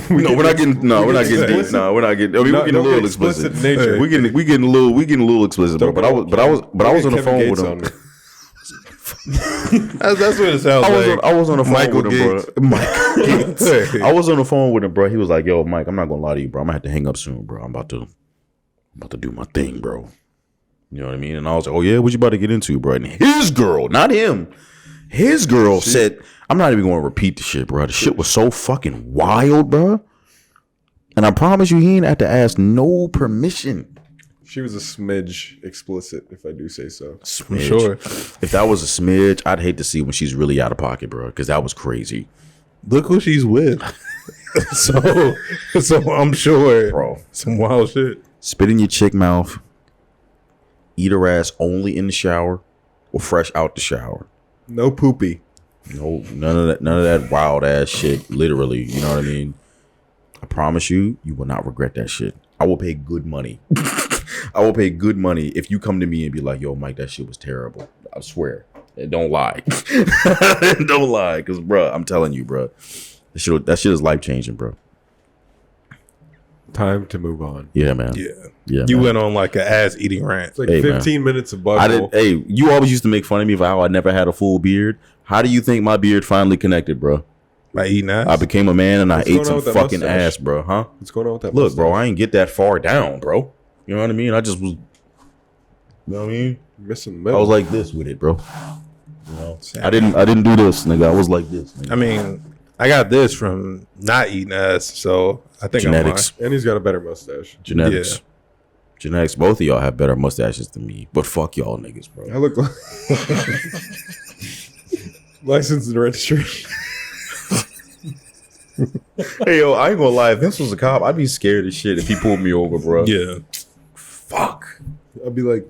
We're not getting deep. No, we're not getting. I mean, we're getting a little explicit. Nature. We getting a little explicit, bro. But I was on the phone with him. That's what it sounds like. I was on the phone Michael with him, Gates. bro. Michael Gates. I was on the phone with him, bro. He was like, "Yo, Mike, I'm not gonna lie to you, bro. I'm gonna have to hang up soon, bro. I'm about to do my thing, bro. You know what I mean?" And I was like, "Oh yeah, what you about to get into, bro?" And his girl, not him, his girl said, "I'm not even gonna repeat the shit, bro. The shit was so fucking wild, bro. And I promise you, he ain't have to ask no permission." She was a smidge explicit, if I do say so. Smidge. Sure. If that was a smidge, I'd hate to see when she's really out of pocket, bro, because that was crazy. Look who she's with. so I'm sure, Bro. some wild shit. Spit in your chick mouth. Eat her ass only in the shower or fresh out the shower. No poopy. No, none of that wild ass shit. Literally, you know what I mean? I promise you, you will not regret that shit. I will pay good money. I will pay good money if you come to me and be like, "Yo, Mike, that shit was terrible." I swear. Don't lie. Don't lie. Because, bro, I'm telling you, bro. That shit is life changing, bro. Time to move on. Yeah, man. Yeah. You went on like an ass eating rant. It's like Hey, 15 minutes of butthole. Hey, you always used to make fun of me for how I never had a full beard. How do you think my beard finally connected, bro? By eating ass? I became a man and What's I ate going on some with that fucking mustache? ass, bro. Huh? What's going on with that? Look, bro, mustache? I ain't get that far down, bro. You know what I mean? I just was, you know what I mean? Missing the I middle. was like this with it, bro. You know, I didn't do this, nigga. I was like this. Nigga. I mean, I got this from not eating ass, so I think Genetics. And he's got a better mustache. Genetics. Yeah. Genetics. Both of y'all have better mustaches than me, but fuck y'all niggas, bro. I look like license and registration. Hey, yo, I ain't gonna lie. If Vince was a cop, I'd be scared as shit if he pulled me over, bro. Yeah. Fuck. I'd be like,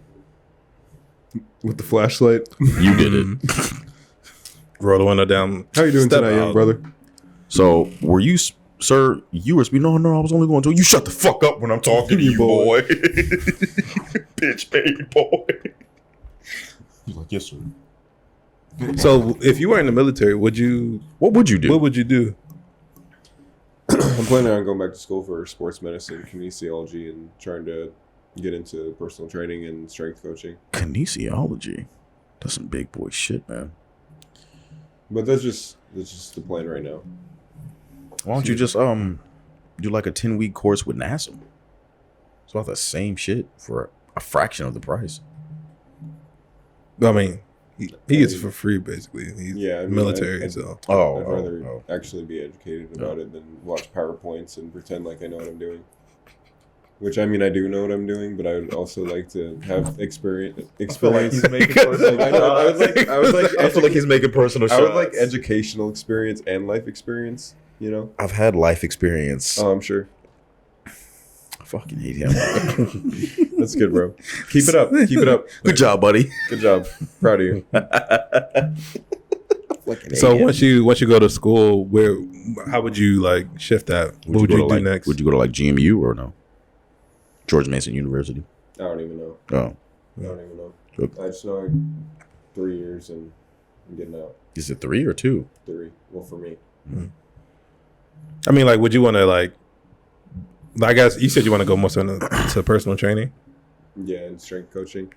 with the flashlight. You did it. Roll the window down. How you doing Step tonight, young out. brother? So, were you, sir? You were speaking. No, I was only going to. You shut the fuck up when I'm talking to you, boy. Bitch, baby boy. He's like, yes, sir. So if you were in the military, what would you do? What would you do? I'm planning on going back to school for sports medicine, kinesiology, and trying to get into personal training and strength coaching. Kinesiology. That's some big boy shit, man. But that's just the plan right now. Why don't you just do like a 10-week course with NASA? It's about the same shit for a fraction of the price. I mean, he gets it for free basically. He's military, so. I'd rather actually be educated about it than watch PowerPoints and pretend like I know what I'm doing. Which, I mean, I do know what I'm doing, but I would also like to have experience. I feel like he's making personal I feel like he's making personal shots. I would like educational experience and life experience, you know? I've had life experience. Oh, I'm sure. I fucking hate him. That's good, bro. Keep it up. Keep it up. Good job, buddy. Good job. Proud of you. So once you go to school, how would you like shift that? What would you do next? Would you go to like GMU or no? George Mason University. I don't even know. Oh, I don't even know. Okay. I just know 3 years and I'm getting out. Is it 3 or 2? 3. Well, for me. I mean, like, would you want to like? I guess you said you want to go more to personal training. Yeah, and strength coaching.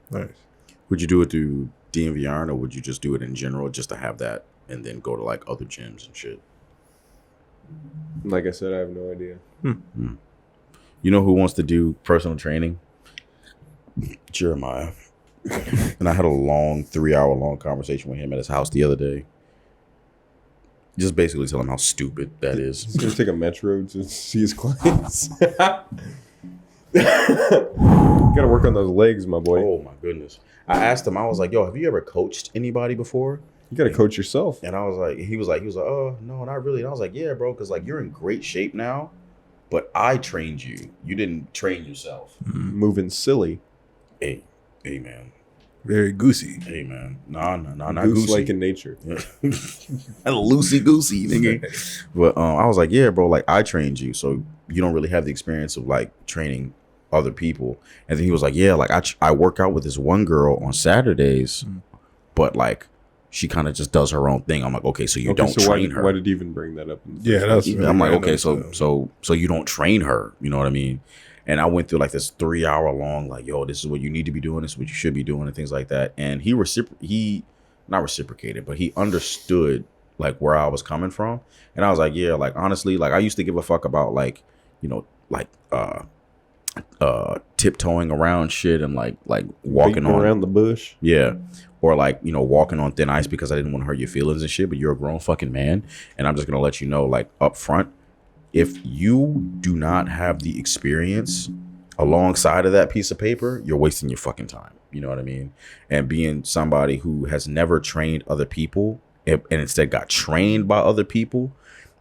Nice. Would you do it through DMVR or would you just do it in general just to have that and then go to like other gyms and shit? Like I said, I have no idea. You know who wants to do personal training? Jeremiah. And I had a long 3-hour long conversation with him at his house the other day. Just basically tell him how stupid that is. He's gonna take a metro to see his clients. Gotta work on those legs, my boy. Oh my goodness. I asked him, I was like, yo, have you ever coached anybody before? You gotta coach yourself. And I was like, he was like, oh, no, not really. And I was like, yeah, bro, because like you're in great shape now, but I trained you. You didn't train yourself. Moving silly. Hey, man. Very goosey. Hey, man. Nah, not Goose goosey. like in nature. Loosey goosey, nigga. But I was like, yeah, bro, like I trained you, so you don't really have the experience of like training other people. And then he was like, yeah, like I work out with this one girl on Saturdays, but like she kind of just does her own thing. I'm like, okay, so you don't train her. Why did you even bring that up? Yeah, that's. Really I'm like, okay, so you don't train her. You know what I mean? And I went through like this 3-hour long, like, yo, this is what you need to be doing. This is what you should be doing, and things like that. And he not reciprocated, but he understood like where I was coming from. And I was like, yeah, like honestly, like I used to give a fuck about like, you know, like tiptoeing around shit and like walking around the bush. Yeah. Or like, you know, walking on thin ice because I didn't want to hurt your feelings and shit, but you're a grown fucking man. And I'm just going to let you know, like up front, if you do not have the experience alongside of that piece of paper, you're wasting your fucking time. You know what I mean? And being somebody who has never trained other people and instead got trained by other people,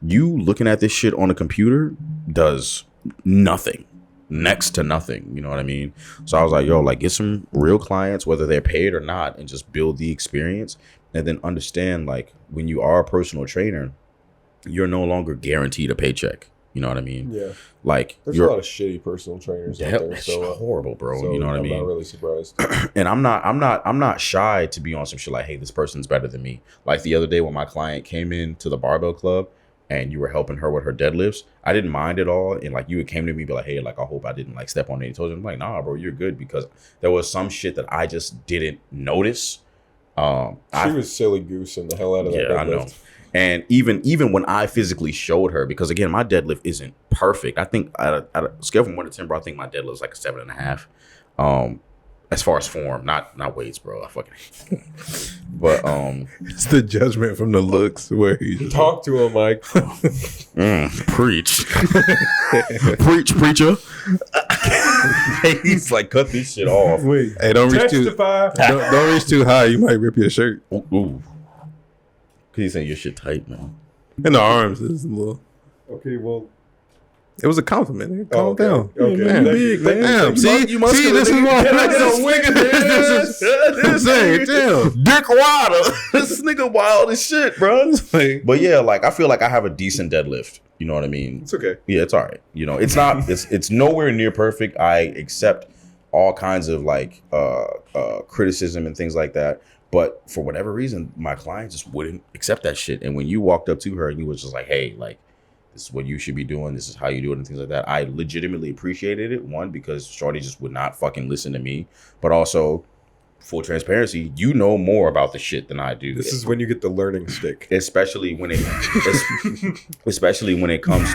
you looking at this shit on a computer does nothing. Next to nothing, you know what I mean? So I was like, yo, like get some real clients, whether they're paid or not, and just build the experience. And then understand, like, when you are a personal trainer, you're no longer guaranteed a paycheck. You know what I mean? Yeah. Like, there's a lot of shitty personal trainers out there. It's so horrible, bro. So you know what I mean? I'm not really surprised. And I'm not shy to be on some shit like, hey, this person's better than me. Like the other day when my client came in to the barbell club and you were helping her with her deadlifts, I didn't mind at all. And like you came to me and be like, hey, like I hope I didn't like step on any toes. I'm like, nah, bro, you're good, because there was some shit that I just didn't notice. She was silly goosing the hell out of that deadlift. I know. And even when I physically showed her, because again, my deadlift isn't perfect. I think at a scale from 1 to 10, bro, I think my deadlift is like a 7.5. As far as form, not weights, bro. I fucking but it's the judgment from the looks where he talk to him, Mike. Preach. Preach, preacher. He's like, cut this shit off. Wait, hey, don't reach don't reach too high. You might rip your shirt. Ooh. Cause you saying your shit tight, man. In the arms is a little. Okay, well. It was a compliment. Calm down. Okay. Man, big, man. Damn. See, this is why this ain't damn. Dick Wilder. This nigga wild as shit, bro. But yeah, like I feel like I have a decent deadlift. You know what I mean? It's okay. Yeah, it's all right. You know, it's not. It's nowhere near perfect. I accept all kinds of like criticism and things like that. But for whatever reason, my client just wouldn't accept that shit. And when you walked up to her and you was just like, hey, like, this is what you should be doing. This is how you do it and things like that. I legitimately appreciated it. One, because Shorty just would not fucking listen to me. But also, full transparency, you know more about the shit than I do. This is when you get the learning stick. Especially when it comes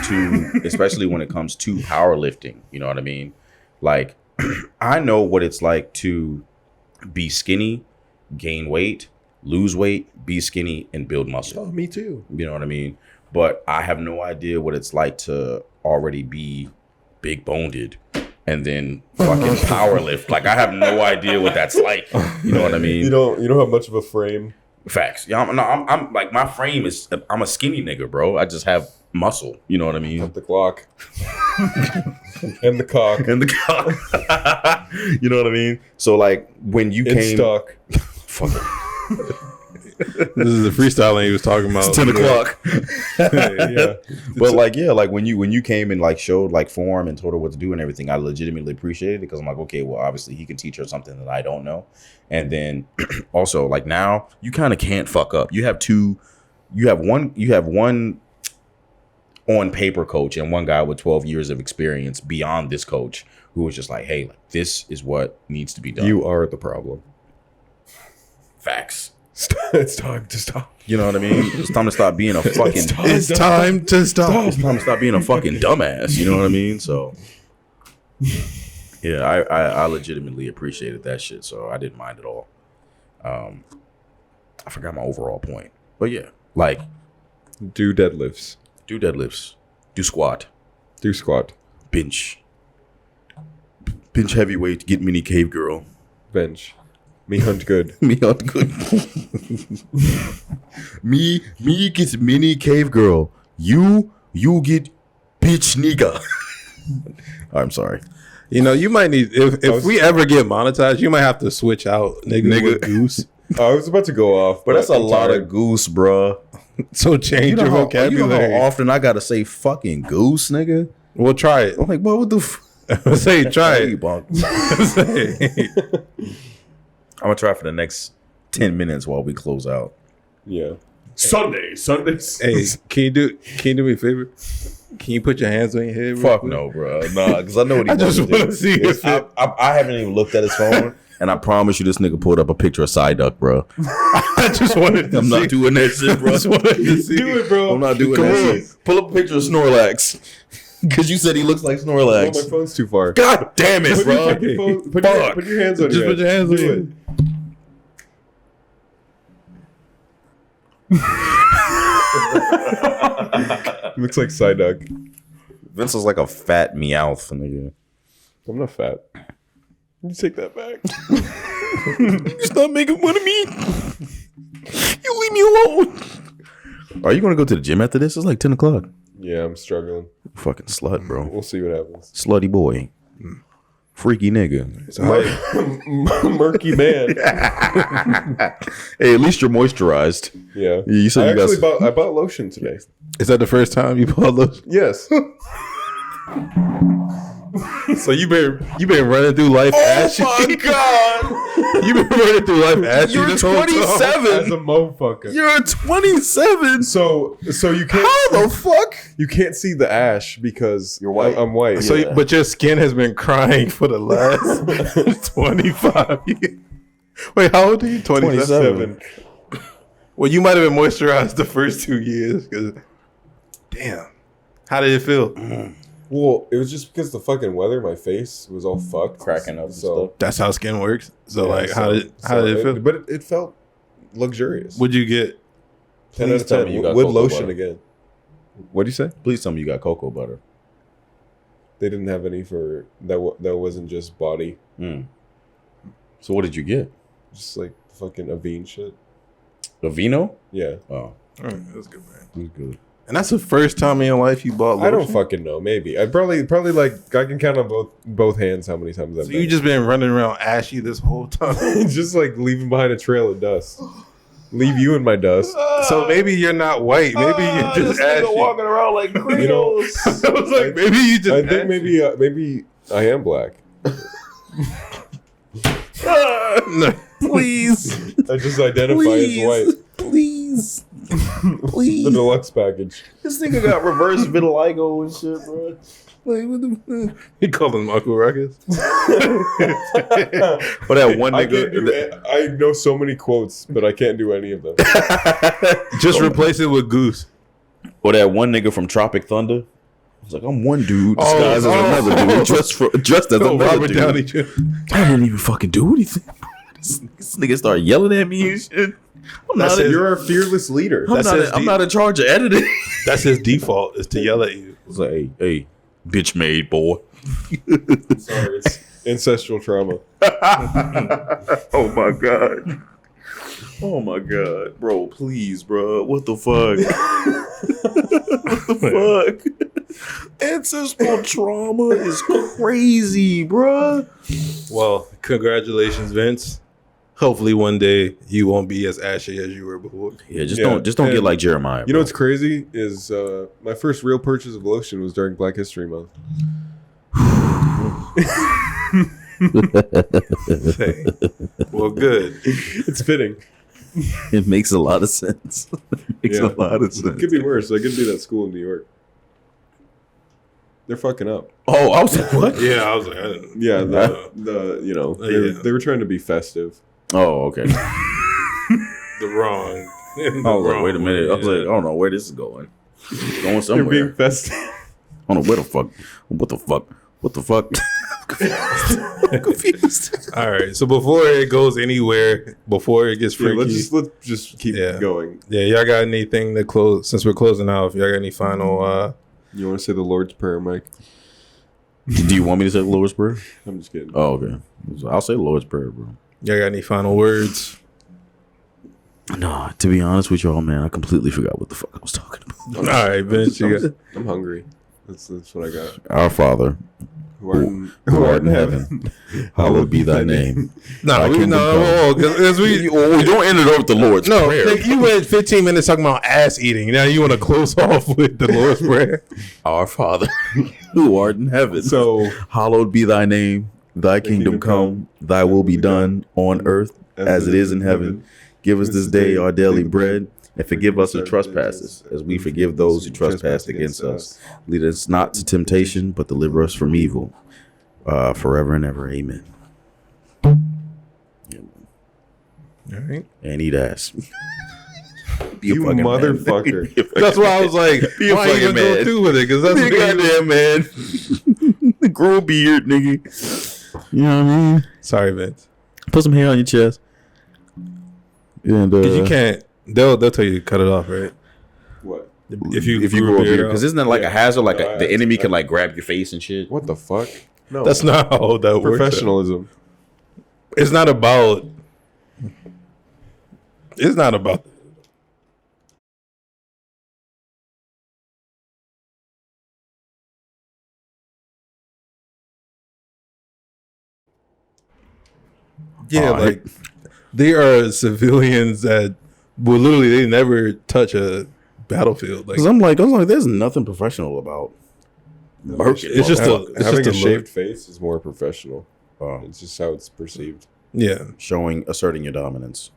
to powerlifting. You know what I mean? Like, I know what it's like to be skinny, gain weight, lose weight, be skinny, and build muscle. Oh, me too. You know what I mean? But I have no idea what it's like to already be big boned and then fucking power lift. Like I have no idea what that's like. You know what I mean? You don't have much of a frame. Facts. Yeah, I'm like, my frame is, I'm a skinny nigga, bro. I just have muscle. You know what I mean? At the clock. And the cock. And the cock. You know what I mean? So like when you came stock. Fuck it. This is the freestyling he was talking about. It's 10 o'clock. Yeah. But like, yeah, like when you came and like showed like form and told her what to do and everything, I legitimately appreciated it, because I'm like, okay, well, obviously he can teach her something that I don't know. And then also like now you kind of can't fuck up. You have one on paper coach and one guy with 12 years of experience beyond this coach who was just like, hey, like, this is what needs to be done. You are the problem. Facts. It's time to stop. You know what I mean? It's time to stop being a fucking. It's time to stop. It's time to stop being a fucking dumbass. You know what I mean? So Yeah, I legitimately appreciated that shit, so I didn't mind at all. I forgot my overall point, but yeah, like Do deadlifts. do deadlifts, do squat, Do squat. bench heavyweight, get mini cave girl. Bench. Me hunt good. Me on good. me gets mini cave girl. You get bitch nigga. I'm sorry. You know, you might need if we ever get monetized, you might have to switch out nigga. With goose. I was about to go off, But that's a I'm lot tired. of goose, bruh. So change your vocabulary. You know how often I gotta say fucking goose, nigga? We'll try it. I'm like, what the Say try Hey, it. bonk. Say. I'm gonna try for the next 10 minutes while we close out. Yeah. Sundays. Hey, can you do me a favor? Can you put your hands on your head? real Fuck quick? no, bro. Nah, because I know what he I just wants to want to see do. if it. I haven't even looked at his phone, and I promise you, this nigga pulled up a picture of Psyduck, bro. I just wanted to I'm see. not doing that shit, bro. I just wanted to see. Do it, bro. I'm not doing Come that on. shit. Pull up a picture of Snorlax, because you said he looks like Oh, Snorlax. my phone's too far. God damn it, Put bro. your fucking phone- put your hands on Just your put your head. hands on Do your it. head. Looks like Psyduck. Vince is like a fat Meowth, nigga. I'm not fat. You take that back. Stop making fun of me. You leave me alone. Are you gonna go to the gym after this? It's like 10 o'clock. Yeah, I'm struggling. Fucking slut, bro. We'll see what happens. Slutty boy. Freaky nigga. Murky man. Hey, at least you're moisturized. Yeah. You said I you got actually bought lotion today. Is that the first time you bought those? Yes. So you been running through life ashy. god. You been running through life ashy. You're this whole time? 27. As a motherfucker. You're 27. So you can't How the fuck? you can't see the ash because You're white. I'm white. So, Yeah. but your skin has been crying for the last 25 years. Wait, how old are you? 27. Well, you might have been moisturized the first 2 years. Cause, damn, how did it feel? Well, it was just because the fucking weather, my face was all fucked, Cracking up and So That's how skin works. So, yeah, like, how so- did it feel? But it felt luxurious. What'd you get? 10 out Please of tell 10 me you got with cocoa lotion butter. again. What'd you say? Please tell me you got cocoa butter. They didn't have any for that. That wasn't just body, So what did you get? just like fucking Avene shit. The vino? Yeah, Oh, That's good, man. it was good. And that's the first time in your life you bought lotion? I don't fucking know. Maybe I probably like I can count on both hands how many times I've So done you just been running around ashy this whole time? it. Just like leaving behind a trail of dust. Leave you in my dust. So maybe you're not white. Maybe you're just ashy. around like You know, I was like, maybe you just I think ashy. maybe I am black. No. Please. I just identify as white. Please. The Please. deluxe package. This nigga got reverse vitiligo and shit, bro. Like, what the He called him Uncle Ruckus. But that one I can't nigga. I know so many quotes, but I can't do any of them. Just replace it with Goose. Or that one nigga from Tropic Thunder. I was like, I'm one dude disguised as another dude, dressed as another Robert dude. Downey Jr. I didn't even fucking do anything. This nigga started yelling at me and shit. I'm not, You're a fearless leader. I'm not in charge of editing. That's his default, is to yell at you. It's like, hey, bitch made boy. Sorry, it's ancestral trauma. Oh my god. Oh my god, bro! Please, bro. What the fuck? What the fuck? Ancestral trauma is crazy, bro. Well, congratulations, Vince. Hopefully one day you won't be as ashy as you were before. Yeah, just Yeah, don't get and like Jeremiah. You know what's crazy is my first real purchase of lotion was during Black History Month. Hey. Well, good. It's fitting. It makes a lot of sense. It makes a lot of It sense. could be worse. I could be that school in New York. They're fucking up. Oh, I was like, what? Yeah, I was like, I didn't. Yeah, they were trying to be festive. Oh, okay. The wrong. I was like, wait a minute. I was like, I don't know where this is going. It's going They're somewhere. being festive. I don't know where the fuck. What the fuck? What the fuck? I'm confused. All right. So before it goes anywhere, before it gets freaky, let's just keep going. Yeah, y'all got anything to close? Since we're closing out, if y'all got any final? You want to say the Lord's Prayer, Mike? Do you want me to say the Lord's Prayer? I'm just kidding. Oh, okay. I'll say the Lord's Prayer, bro. Y'all got any final words? No, to be honest with y'all, man, I completely forgot what the fuck I was talking about. All right, Vince. I'm hungry. That's what I got. Our Father, who art in heaven, hallowed be thy name. No, we don't end it over with the Lord's Prayer. Nigga, you went 15 minutes talking about ass eating. Now you want to close off with the Lord's Prayer? Our Father, who art in heaven, So hallowed be thy name. Thy kingdom come. Thy will be done on earth as it is in heaven. Give us this day our daily bread, and forgive us our trespasses, as we forgive those who trespass against us. Lead us not to temptation, but deliver us from evil. Forever and ever, amen. Yeah. All right. And eat ass. you motherfucker. That's why I was like, why even go through with it? Because that's goddamn man. Grow a beard, nigga. You know what I mean? Sorry, Vince. Put some hair on your chest. And you can't. They'll tell you to cut it off, right? What? If you grow a beard, because isn't that like Yeah. a hazard? Like No, the enemy can like grab your face and shit. What the fuck? No, that's not how that works. professionalism. It's not about. It's not about. Yeah, like there are civilians that will literally they never touch a battlefield. Like Because I'm like, there's nothing professional about. it's just Having a a shaved look. face is more professional. It's just how it's perceived. Yeah. Asserting your dominance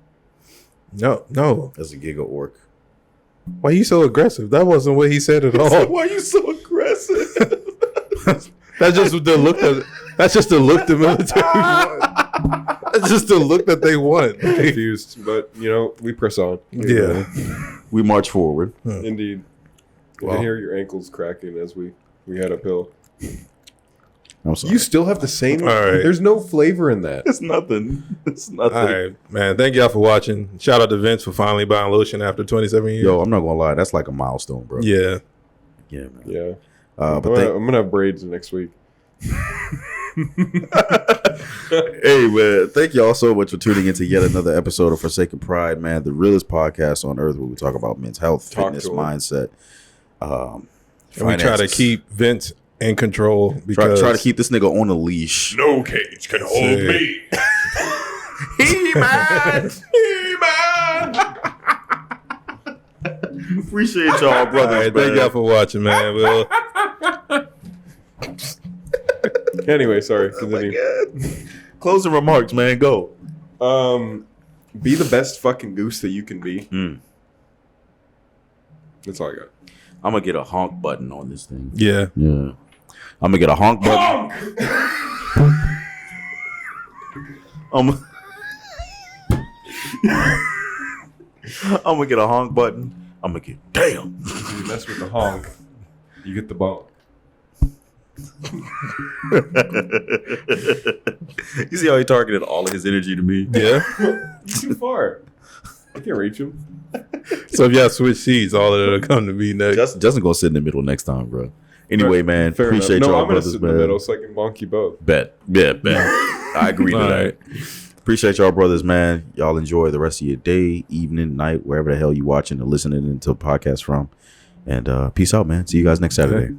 No. as a giga orc. Why are you so aggressive? That wasn't what he said at all. Why are you so aggressive? That's just the look that. That's just the look the military want. That's just the look that they want. Confused, but we press on. Yeah. We march forward. Indeed. I Wow. can hear your ankles cracking as we head uphill. I'm sorry. You still have the same. All right. There's no flavor in that. It's nothing. It's nothing. All right, man. Thank y'all for watching. Shout out to Vince for finally buying lotion after 27 years. Yo, I'm not gonna lie. That's like a milestone, bro. Yeah. Yeah, man. Yeah. But I'm gonna have braids next week. hey, man, thank y'all so much for tuning into yet another episode of Forsaken Pride, man. The realest podcast on earth where we talk about men's health, fitness, mindset. And we try to keep Vince in control because try to keep this nigga on a leash. No cage can hold me. He-Man! Appreciate y'all, brothers. All right, thank y'all for watching, man. We'll Anyway, sorry. Continue. Closing remarks, man. Go. Be the best fucking goose that you can be. That's all I got. I'm gonna get a honk button on this thing. Yeah. I'm gonna get a honk button. I'm gonna get a honk button. I'm gonna get damn. If you mess with the honk, you get the bone. You see how he targeted all of his energy to me? Yeah. Too far. I can't reach him. So if y'all switch seats, all of it'll come to me next. Justin gonna sit in the middle next time, bro. Anyway, man, Fair appreciate enough. No, y'all, I'm gonna brothers, sit man. in the middle so I can bonk you both. Bet. I agree to All that. right. Appreciate y'all, brothers, man. Y'all enjoy the rest of your day, evening, night, wherever the hell you watching or listening to a podcast from. And peace out, man. See you guys next Saturday. Okay.